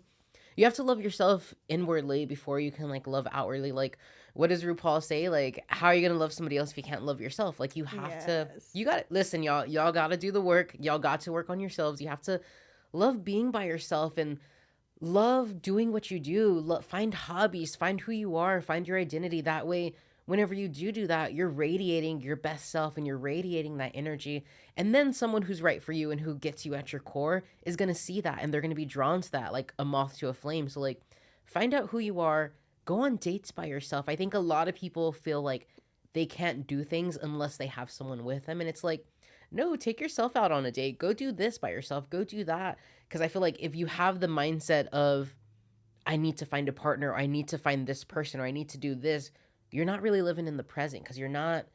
love yourself inwardly before you can like love outwardly. Like what does RuPaul say? Like how are you going to love somebody else if you can't love yourself? Like Yes. you got to listen, y'all got to do the work. Y'all got to work on yourselves. You have to love being by yourself and love doing what you do. Find hobbies, find who you are, find your identity. That way, whenever you do that, you're radiating your best self and you're radiating that energy. And then someone who's right for you and who gets you at your core is going to see that and they're going to be drawn to that like a moth to a flame. So, like, find out who you are, go on dates by yourself. I think a lot of people feel like they can't do things unless they have someone with them. And it's like, no, take yourself out on a date. Go do this by yourself. Go do that. Because I feel like if you have the mindset of, I need to find a partner, or I need to find this person, or I need to do this, you're not really living in the present because you're not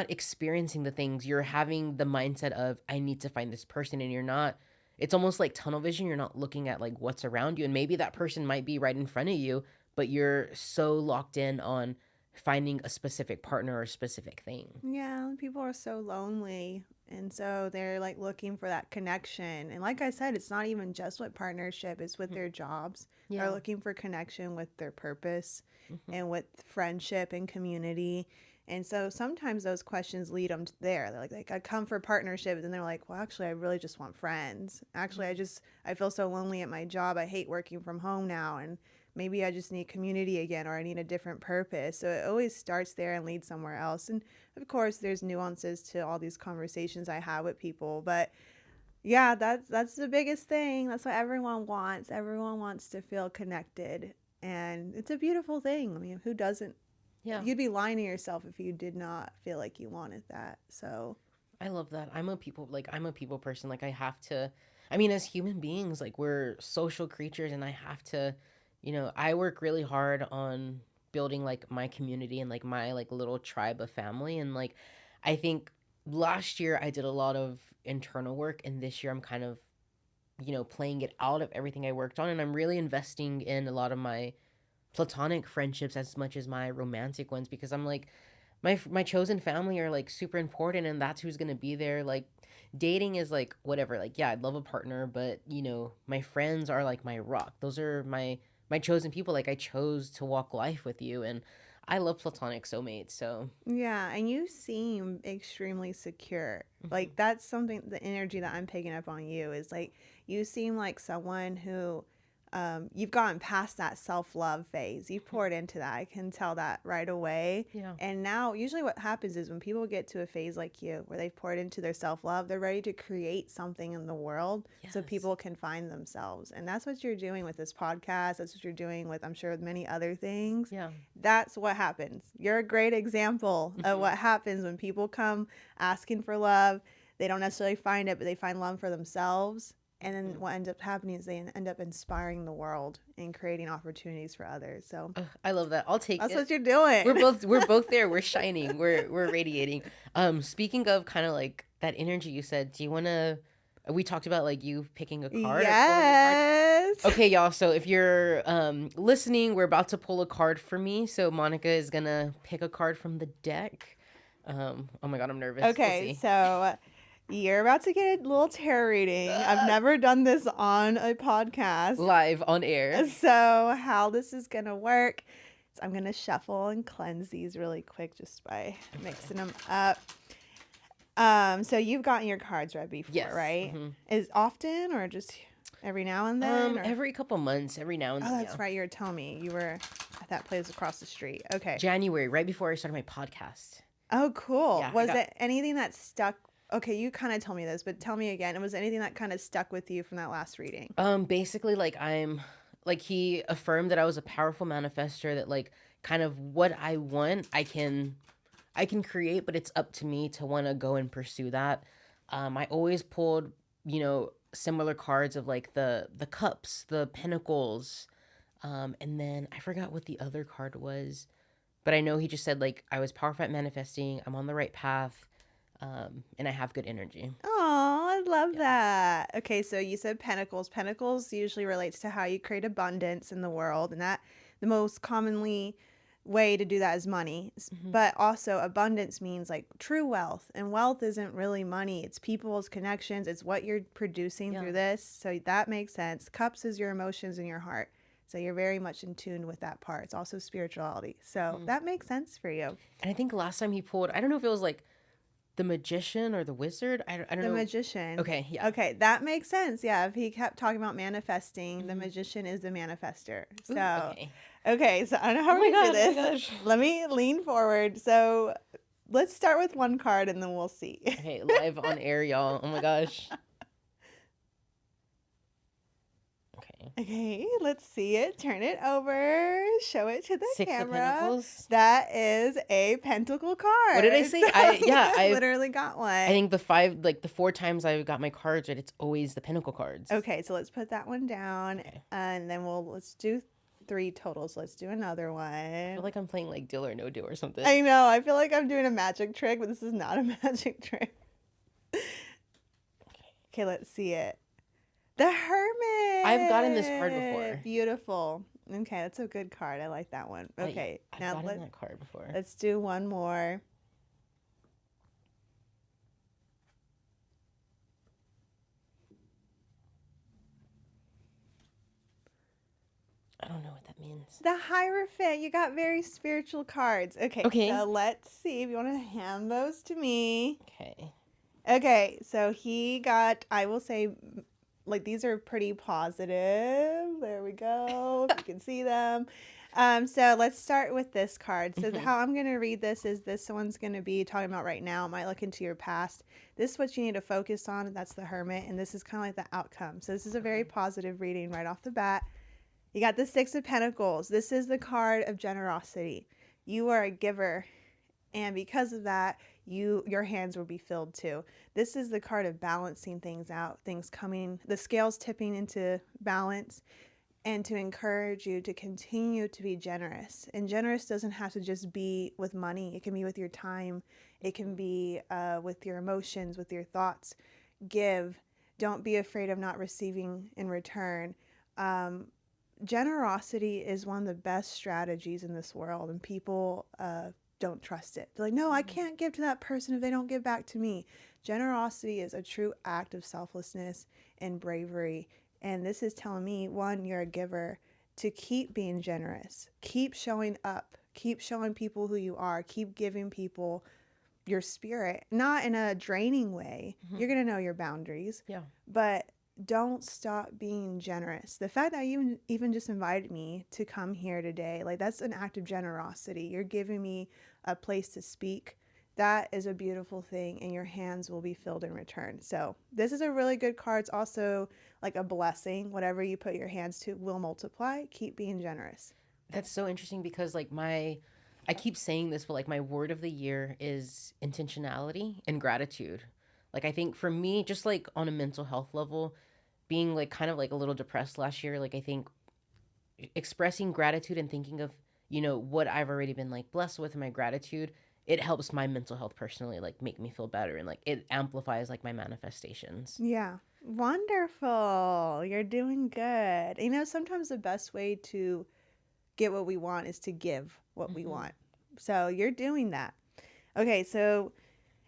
experiencing the things. You're having the mindset of, I need to find this person, and you're not. It's almost like tunnel vision. You're not looking at like what's around you, and maybe that person might be right in front of you, but you're so locked in on finding a specific partner or a specific thing. Yeah, people are so lonely. And so they're like looking for that connection. And like I said, it's not even just with partnership, it's with Mhm. their jobs. They're Yeah. looking for connection with their purpose Hmm. and with friendship and community. And so sometimes those questions lead them there. They're like, I come for partnership. And they're like, well, actually, I really just want friends. Actually, I feel so lonely at my job. I hate working from home now. And maybe I just need community again, or I need a different purpose. So it always starts there and leads somewhere else. And of course, there's nuances to all these conversations I have with people, but yeah, that's the biggest thing. That's what everyone wants. Everyone wants to feel connected, and it's a beautiful thing. I mean, who doesn't? Yeah. You'd be lying to yourself if you did not feel like you wanted that. So, I love that. I'm a people person. Like I have to I mean as human beings, like we're social creatures and I have to, I work really hard on building like my community and like my like little tribe of family. And like I think last year I did a lot of internal work, and this year I'm kind of, playing it out of everything I worked on, and I'm really investing in a lot of my platonic friendships as much as my romantic ones, because I'm like my chosen family are like super important, and that's who's going to be there. Like dating is like whatever, like yeah, I'd love a partner, but my friends are like my rock. Those are my chosen people. Like I chose to walk life with you, and I love platonic soulmates. So Yeah, and you seem extremely secure. mhm. Like that's something, the energy that I'm picking up on you is like you seem like someone who you've gotten past that self-love phase. You've poured into that. I can tell that right away. Yeah. And now usually what happens is when people get to a phase like you where they've poured into their self-love, they're ready to create something in the world so Yes. people can find themselves. And that's what you're doing with this podcast. That's what you're doing with, I'm sure, with many other things. Yeah. That's what happens. You're a great example of what happens when people come asking for love. They don't necessarily find it, but they find love for themselves. And then what ends up happening is they end up inspiring the world and creating opportunities for others. So Ugh, I love that. I'll take that's it. what you're doing. We're both there. We're shining. We're radiating. Speaking of kind of like that energy you said, do you want to we talked about like you picking a card or pulling a card. Yes. Okay, y'all. So if you're listening, we're about to pull a card for me. So Monica is gonna pick a card from the deck. Oh my god, I'm nervous. We'll Okay, see. so you're about to get a little tarot reading. I've never done this on a podcast. Live on air. So how this is gonna work is I'm gonna shuffle and cleanse these really quick just by mixing them up. So you've gotten your cards read before, Yes. right? Mhm. Is often or just every now and then? Or? Every couple months, every now and then. Oh, that's yeah. right. You were telling me you were at that place across the street. Okay. January, right before I started my podcast. Oh, cool. Yeah, Was it anything that stuck? Okay, you kind of told me this, but tell me again. Was anything that kind of stuck with you from that last reading? Basically, he affirmed that I was a powerful manifester, that like kind of what I want, I can create, but it's up to me to want to go and pursue that. I always pulled, similar cards of like the cups, the pentacles, and then I forgot what the other card was, but I know he just said like I was powerful at manifesting, I'm on the right path, and I have good energy. Oh, I love that. Okay, so you said pentacles. Pentacles usually relates to how you create abundance in the world, and that the most commonly way to do that is money. Mhm. But also abundance means like true wealth, and wealth isn't really money. It's people's connections. It's what you're producing Yeah. through this. So that makes sense. Cups is your emotions and your heart. So you're very much in tune with that part. It's also spirituality. So that makes sense for you. And I think last time he pulled, I don't know if it was like the magician or the wizard. I don't The know. magician. Okay, yeah. Okay, that makes sense. Yeah, if he kept talking about manifesting, the magician is the manifester. Ooh, So, okay. okay, so I don't know how Oh we're my going to do God, oh my this. gosh. Let me lean forward. So, let's start with one card and then we'll see. Okay, live on air, y'all. Oh my gosh. Okay. Okay, let's see it. Turn it over. Show it to the Six of camera. Pentacles. That is a pentacle card. What did I say? So I you literally got one. I think the 4 times I got my cards right, it's always the Pentacle cards. Okay, so let's put that one down, Okay. and then let's do 3 totals. Let's do another one. I feel like I'm playing like Deal or No Deal or something. I know. I feel like I'm doing a magic trick, but this is not a magic trick. Okay, let's see it. The Hermit. I've gotten this card before. Beautiful. Okay, that's a good card. I like that one. Okay, I've now gotten that card before. let's do one more. I don't know what that means. The Hierophant. You got very spiritual cards. Okay, Okay. so let's see if you want to hand those to me. Okay. Okay, so he got, I will say, like these are pretty positive. There we go. If you can see them. So let's start with this card. So how I'm going to read this is this one's going to be talking about right now. It might look into your past. This is what you need to focus on. That's the Hermit. And this is kind of like the outcome. So this is a very positive reading right off the bat. You got the Six of Pentacles. This is the card of generosity. You are a giver. And because of that, your hands will be filled too. This is the card of balancing things out, things coming, the scales tipping into balance. and to encourage you to continue to be generous. And generous doesn't have to just be with money. It can be with your time. It can be with your emotions, with your thoughts. Give. Don't be afraid of not receiving in return. Um, Generosity is one of the best strategies in this world, and people don't trust it. They're like, no, I can't give to that person if they don't give back to me. Generosity is a true act of selflessness and bravery. And this is telling me, one, you're a giver, to keep being generous, keep showing up, keep showing people who you are, keep giving people your spirit, not in a draining way. You're going to know your boundaries. Yeah. But don't stop being generous. The fact that you even just invited me to come here today, like that's an act of generosity. You're giving me a place to speak. That is a beautiful thing, and your hands will be filled in return. So this is a really good card. It's also like a blessing. Whatever you put your hands to will multiply. Keep being generous. That's so interesting because like I keep saying this, but like my word of the year is intentionality and gratitude. Like I think for me, just like on a mental health level, being like kind of like a little depressed last year, like I think expressing gratitude and thinking of, what I've already been like blessed with in my gratitude, it helps my mental health personally, like make me feel better, and like it amplifies like my manifestations. Yeah. Wonderful. You're doing good. Sometimes the best way to get what we want is to give what we want. So you're doing that. Okay, so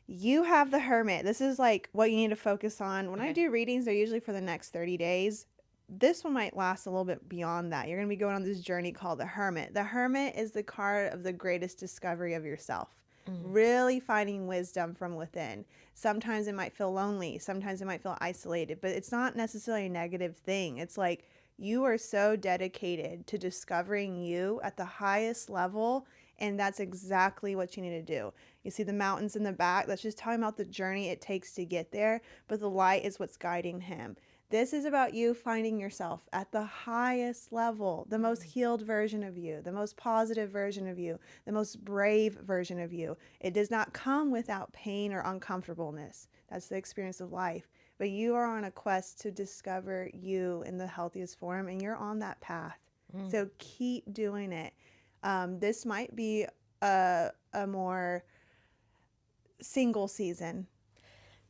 you have the Hermit. This is like what you need to focus on. When I do readings, they're usually for the next 30 days. This one might last a little bit beyond that. You're going to be going on this journey called the Hermit. The Hermit is the card of the greatest discovery of yourself. Really finding wisdom from within. Sometimes it might feel lonely. Sometimes it might feel isolated, but it's not necessarily a negative thing. It's like you are so dedicated to discovering you at the highest level, and that's exactly what you need to do. You see the mountains in the back? That's just talking about the journey it takes to get there, but the light is what's guiding him. This is about you finding yourself at the highest level, the most healed version of you, the most positive version of you, the most brave version of you. It does not come without pain or uncomfortableness. That's the experience of life. But you are on a quest to discover you in the healthiest form, and you're on that path. So keep doing it. This might be a more single season.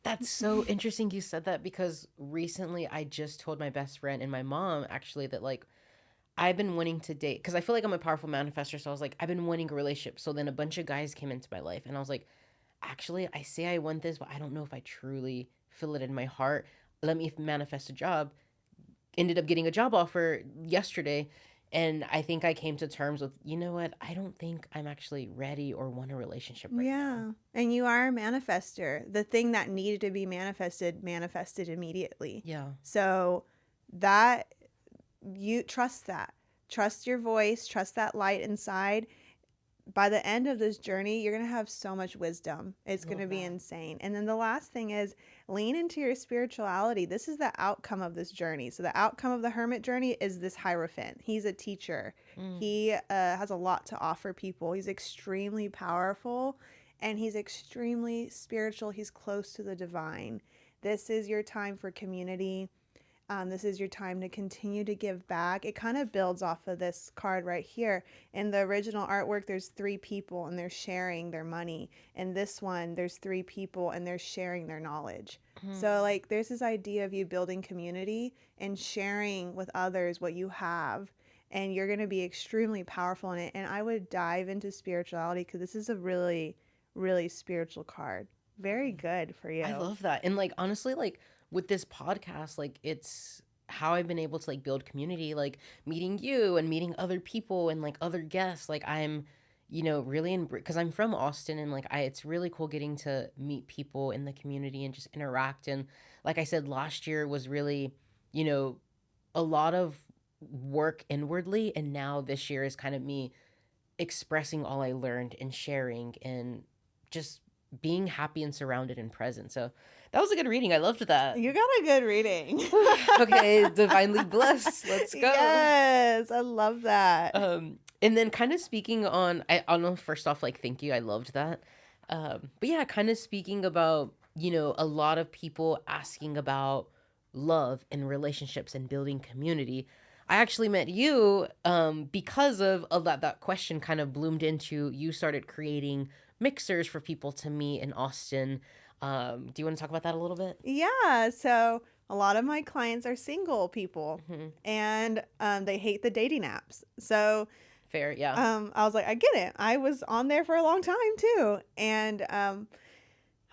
That's so interesting you said that, because recently I just told my best friend and my mom actually that like I've been wanting to date, because I feel like I'm a powerful manifestor. So I was like, I've been wanting a relationship. So then a bunch of guys came into my life, and I was like, actually, I say I want this, but I don't know if I truly feel it in my heart. Let me manifest a job. Ended up getting a job offer yesterday. And I think I came to terms with, you know what? I don't think I'm actually ready or want a relationship right now. And you are a manifester. The thing that needed to be manifested immediately. Yeah. So that you trust that. Trust your voice, trust that light inside. By the end of this journey, you're going to have so much wisdom. It's going to be insane. And then the last thing is lean into your spirituality. This is the outcome of this journey. So the outcome of the Hermit journey is this Hierophant. He's a teacher. He has a lot to offer people. He's extremely powerful, and he's extremely spiritual. He's close to the divine. This is your time for community. This is your time to continue to give back. It kind of builds off of this card right here. In the original artwork, there's 3 people and they're sharing their money. In this one, there's 3 people and they're sharing their knowledge. So like there's this idea of you building community and sharing with others what you have. And you're going to be extremely powerful in it. And I would dive into spirituality, because this is a really, really spiritual card. Very good for you. I love that. And like, honestly, like with this podcast, like it's how I've been able to like build community, like meeting you and meeting other people and like other guests. Like I'm, really because I'm from Austin, and like it's really cool getting to meet people in the community and just interact. And like I said, last year was really, a lot of work inwardly. And now this year is kind of me expressing all I learned and sharing and just being happy and surrounded and present. So that was a good reading. I loved that. You got a good reading. Okay, divinely blessed. Let's go. Yes, I love that. And then kind of speaking on, I don't know, first off, like, thank you. I loved that. But yeah, kind of speaking about, a lot of people asking about love and relationships and building community. I actually met you because of that question kind of bloomed into you started creating mixers for people to meet in Austin. Do you want to talk about that a little bit? Yeah, so a lot of my clients are single people, Hmm. and they hate the dating apps. So Fair, yeah. I was like, I get it. I was on there for a long time too. And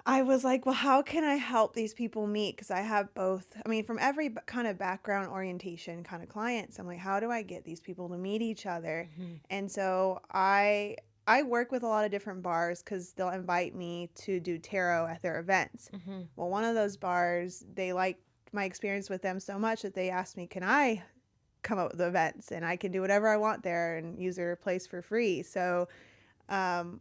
I was like, well, how can I help these people meet? Because I have both, I mean, from every kind of background orientation kind of clients. I'm like, how do I get these people to meet each other? Hmm. And so I work with a lot of different bars because they'll invite me to do tarot at their events. Hmm. Well, one of those bars, they like my experience with them so much that they asked me, can I come up with events and I can do whatever I want there and use their place for free. So um,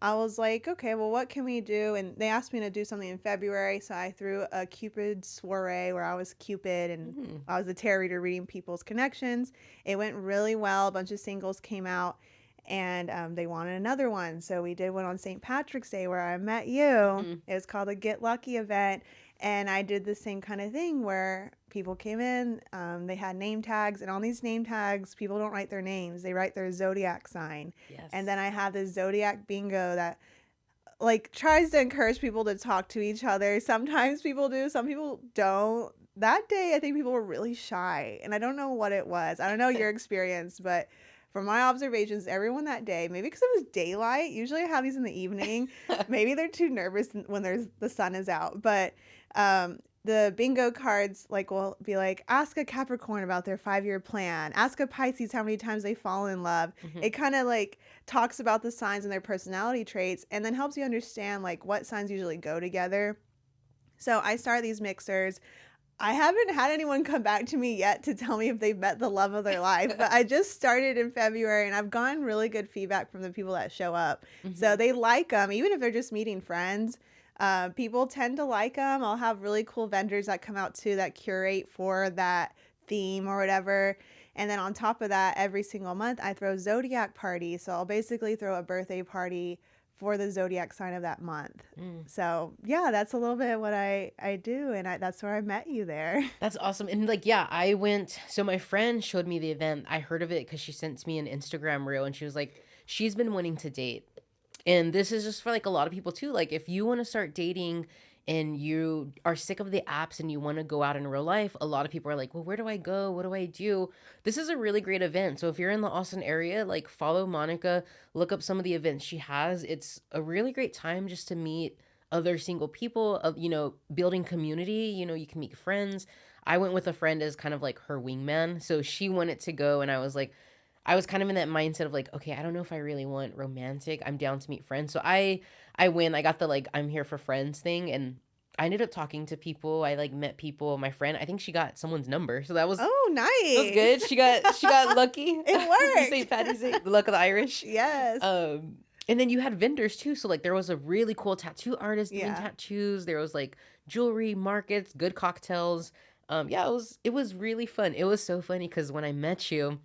I was like, okay, well, what can we do? And they asked me to do something in February. So I threw a Cupid soiree where I was Cupid and Hmm. I was the tarot reader reading people's connections. It went really well. A bunch of singles came out and they wanted another one. So we did one on St. Patrick's Day where I met you. Hmm. It was called the Get Lucky event. And I did the same kind of thing where people came in, they had name tags, and on these name tags, people don't write their names, they write their zodiac sign. Yes. And then I have this zodiac bingo that like tries to encourage people to talk to each other. Sometimes people do, some people don't. That day, I think people were really shy, and I don't know what it was. I don't know your experience, but from my observations, everyone that day, maybe because it was daylight, usually I have these in the evening. Maybe they're too nervous when the sun is out, but the bingo cards like will be like, ask a Capricorn about their 5-year plan, ask a Pisces how many times they fall in love. Hmm. It kind of like talks about the signs and their personality traits, and then helps you understand like what signs usually go together. So I started these mixers. I haven't had anyone come back to me yet to tell me if they've met the love of their life, but I just started in February and I've gotten really good feedback from the people that show up. So Hmm. they like them, even if they're just meeting friends. People tend to like them. I'll have really cool vendors that come out too that curate for that theme or whatever. And then on top of that, every single month I throw zodiac parties. So I'll basically throw a birthday party for the zodiac sign of that month. Mm. So yeah, that's a little bit of what I do, and that's where I met you there. That's awesome. And like, yeah, I went. So my friend showed me the event. I heard of it because she sent me an Instagram reel and she was like, she's been wanting to date. And this is just for like a lot of people too. Like, if you want to start dating and you are sick of the apps and you want to go out in real life, a lot of people are like, well, where do I go? What do I do? This is a really great event. So if you're in the Austin area, like follow Monica, look up some of the events she has. It's a really great time just to meet other single people, of building community. You can meet friends. I went with a friend as kind of like her wingman. So she wanted to go and I was like, I was kind of in that mindset of like, okay, I don't know if I really want romantic. I'm down to meet friends. So I win. I got the like I'm here for friends thing, and I ended up talking to people. I like met people. My friend, I think she got someone's number. So Oh, that was good. nice. She got lucky. It worked. St. Patty's Day, the luck of the Irish. Yes. And then you had vendors too. So like there was a really cool tattoo artist doing Yeah. tattoos. There was like jewelry markets, good cocktails. Yeah, it was really fun. It was so funny because when I met you,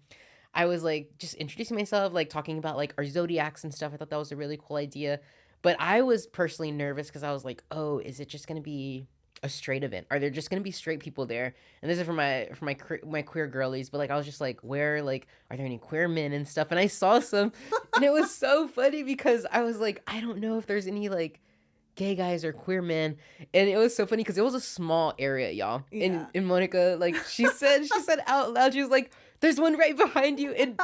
I was like just introducing myself, like talking about like our zodiacs and stuff. I thought that was a really cool idea. But I was personally nervous because I was like, oh, is it just gonna be a straight event? Are there just gonna be straight people there? And this is for my queer girlies. But like I was just like, where like are there any queer men and stuff? And I saw some, and it was so funny because I was like, I don't know if there's any like gay guys or queer men. And it was so funny because it was a small area, y'all. And Yeah. and Monica, like she said out loud, she was like, there's one right behind you. And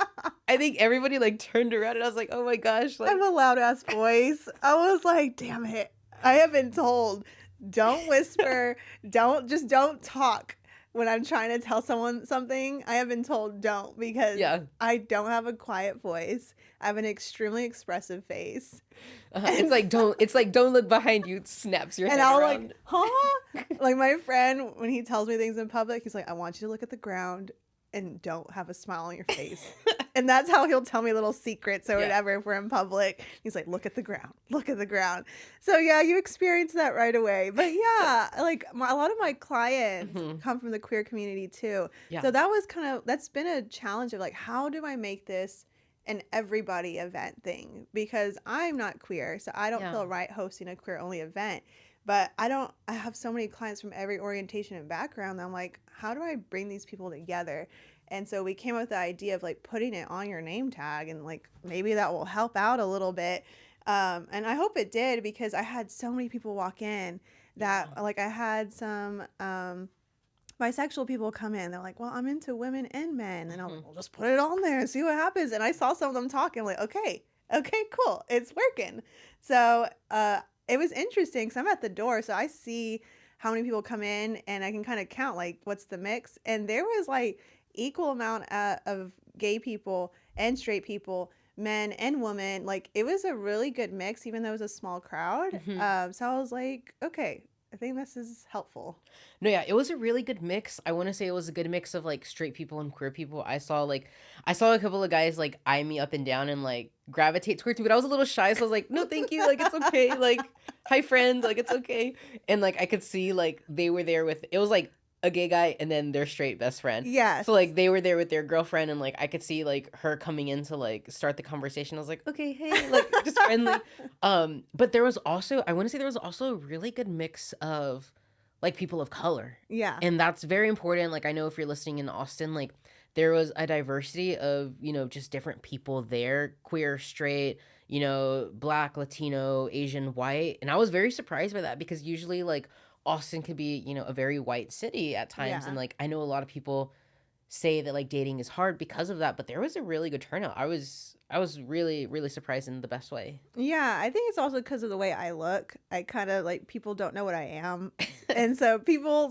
I think everybody like turned around and I was like, oh my gosh, I like have a loud ass voice. I was like, damn it. I have been told, don't whisper, don't talk when I'm trying to tell someone something. I have been told don't because yeah. I don't have a quiet voice. I have an extremely expressive face. It's like don't look behind you. It snaps your And head I'll around. like, huh? Like my friend, when he tells me things in public, he's like, I want you to look at the ground and don't have a smile on your face. And that's how he'll tell me little secrets or Yeah. whatever if we're in public. He's like, look at the ground, look at the ground. So yeah, you experience that right away. But yeah, like a lot of my clients Mhm. come from the queer community too. Yeah. So that's been a challenge of like, how do I make this an everybody event thing? Because I'm not queer, so I don't Yeah. feel right hosting a queer only event. But I have so many clients from every orientation and background that I'm like, how do I bring these people together? And so we came up with the idea of like putting it on your name tag, and like maybe that will help out a little bit. And I hope it did, because I had so many people walk in that Yeah. like I had some bisexual people come in. They're like, well, I'm into women and men. And I was like, Mhm. well, just put it on there and see what happens. And I saw some of them talking, like, okay, cool. It's working. So it was interesting because I'm at the door. So I see how many people come in, and I can kind of count like what's the mix. And there was like equal amount of gay people and straight people, men and women. Like it was a really good mix, even though it was a small crowd. Mhm. So I was like, okay, I think this is helpful. No, yeah, it was a really good mix. I want to say it was a good mix of like straight people and queer people. I saw a couple of guys like eye me up and down and like gravitate towards me, but I was a little shy, so I was like, no, thank you, like it's okay, like hi friend, like it's okay. And like I could see like they were there with it was like a gay guy and then their straight best friend. So Yes. like they were there with their girlfriend and like I could see like her coming in to like start the conversation. I was like, okay, hey, like just friendly. But there was also I want to say there was also a really good mix of like people of color. Yeah. And that's very important. Like I know if you're listening in Austin, like there was a diversity of, just different people there, queer, straight, black, Latino, Asian, white. And I was very surprised by that because usually like Austin could be, a very white city at times. And Yeah. like I know a lot of people say that like dating is hard because of that, but there was a really good turnout. I was really, really surprised in the best way. Yeah, I think it's also because of the way I look. I kind of like people don't know what I am. And so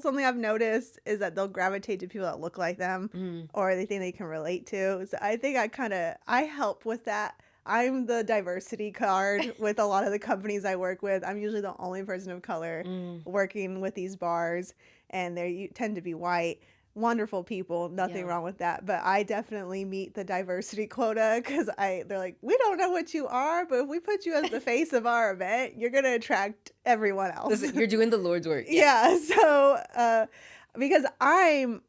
something I've noticed is that they'll gravitate to people that look like them Mm, or they think they can relate to. So I think I help with that. I'm the diversity card with a lot of the companies I work with. I'm usually the only person of color mm, working with these bars, and they tend to be white. Wonderful people, nothing yeah. wrong with that. But I definitely meet the diversity quota because they're like, we don't know what you are, but if we put you as the face of our event, you're gonna attract everyone else. Listen, you're doing the Lord's work. Yeah. Yeah. So because I'm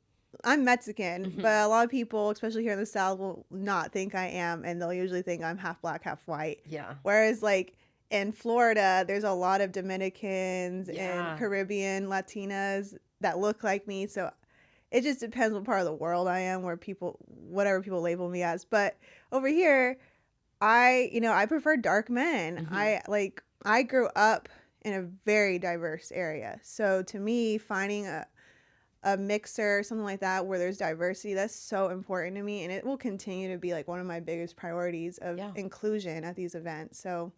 Mexican, Mhm. but a lot of people, especially here in the South, will not think I am, and they'll usually think I'm half black, half white. Yeah. Whereas like in Florida, there's a lot of Dominicans and Yeah. Caribbean Latinas that look like me. So it just depends what part of the world I am, whatever people label me as. But over here, I prefer dark men. Mhm. I grew up in a very diverse area. So to me, finding a mixer, something like that, where there's diversity, that's so important to me. And it will continue to be like one of my biggest priorities of Yeah. inclusion at these events. So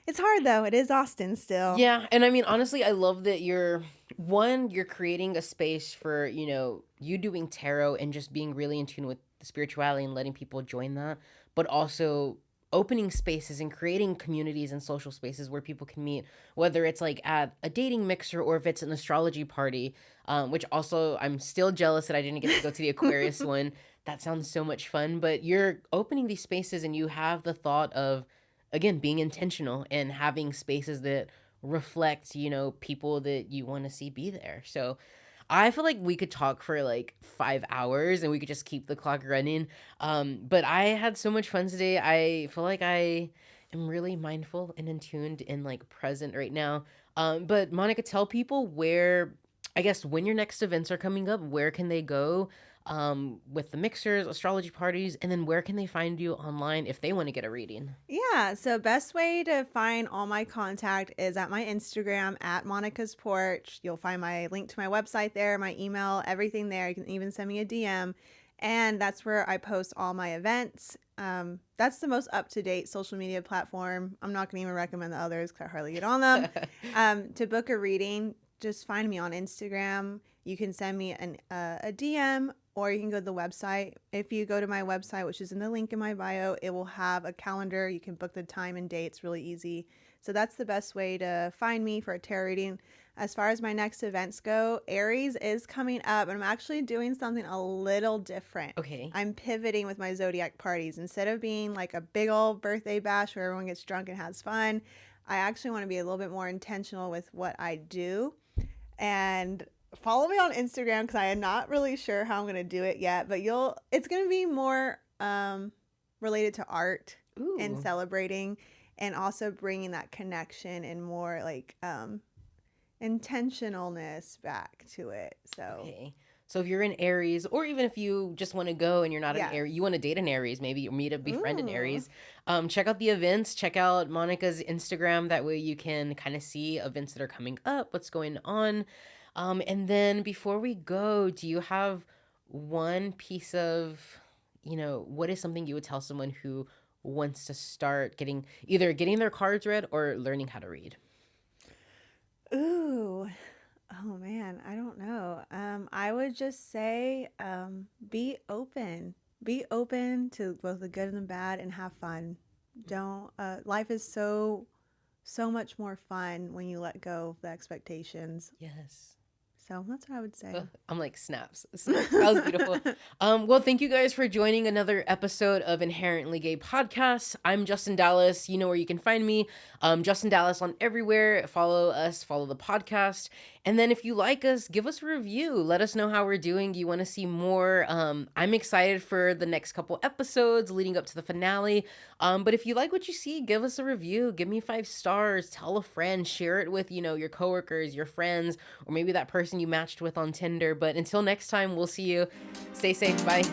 it's hard though. It is Austin still. Yeah, and I mean honestly, I love that you're creating a space for, you doing tarot and just being really in tune with the spirituality and letting people join that, but also opening spaces and creating communities and social spaces where people can meet, whether it's like at a dating mixer or if it's an astrology party, which also I'm still jealous that I didn't get to go to the Aquarius one. That sounds so much fun, but you're opening these spaces and you have the thought of again being intentional and having spaces that reflect people that you want to see be there. So I feel like we could talk for like 5 hours and we could just keep the clock running. But I had so much fun today. I feel like I am really mindful and in tuned and like present right now. But Monica, tell people where, I guess, when your next events are coming up, where can they go with the mixers, astrology parties, and then where can they find you online if they want to get a reading? Yeah, so best way to find all my contact is at my Instagram at Monica's Porch. You'll find my link to my website there, my email, everything there. You can even send me a DM, and that's where I post all my events. That's the most up-to-date social media platform. I'm not going to even recommend the others because I hardly get on them. To book a reading, just find me on Instagram. You can send me a DM, or you can go to the website. If you go to my website, which is in the link in my bio, it will have a calendar. You can book the time and date. It's really easy. So that's the best way to find me for a tarot reading. As far as my next events go, Aries is coming up, and I'm actually doing something a little different. Okay. I'm pivoting with my zodiac parties. Instead of being like a big old birthday bash where everyone gets drunk and has fun, I actually want to be a little bit more intentional with what I do. And follow me on Instagram because I am not really sure how I'm going to do it yet, but it's going to be more related to art and Ooh. celebrating, and also bringing that connection and more like intentionalness back to it. So Okay. So if you're in Aries, or even if you just want to go and you're not an Yes. Aries, you want to date an Aries, maybe, or meet a befriend an Ooh. Aries, check out the events, check out Monica's Instagram. That way you can kind of see events that are coming up, what's going on. And then before we go, do you have one piece of, what is something you would tell someone who wants to start either getting their cards read or learning how to read? Ooh. Oh man, I don't know. I would just say, be open. Be open to both the good and the bad and have fun. Don't, life is so much more fun when you let go of the expectations. Yes. So that's what I would say. Ugh, I'm like snaps. Snaps. That was beautiful. Well, thank you guys for joining another episode of Inherently Gay Podcast. I'm Justin Dallas. You know where you can find me. Justin Dallas on everywhere. Follow us, follow the podcast. And then if you like us, give us a review. Let us know how we're doing. You want to see more. I'm excited for the next couple episodes leading up to the finale. But if you like what you see, give us a review. Give me 5 stars. Tell a friend. Share it with, your coworkers, your friends, or maybe that person you matched with on Tinder. But until next time, we'll see you. Stay safe. Bye.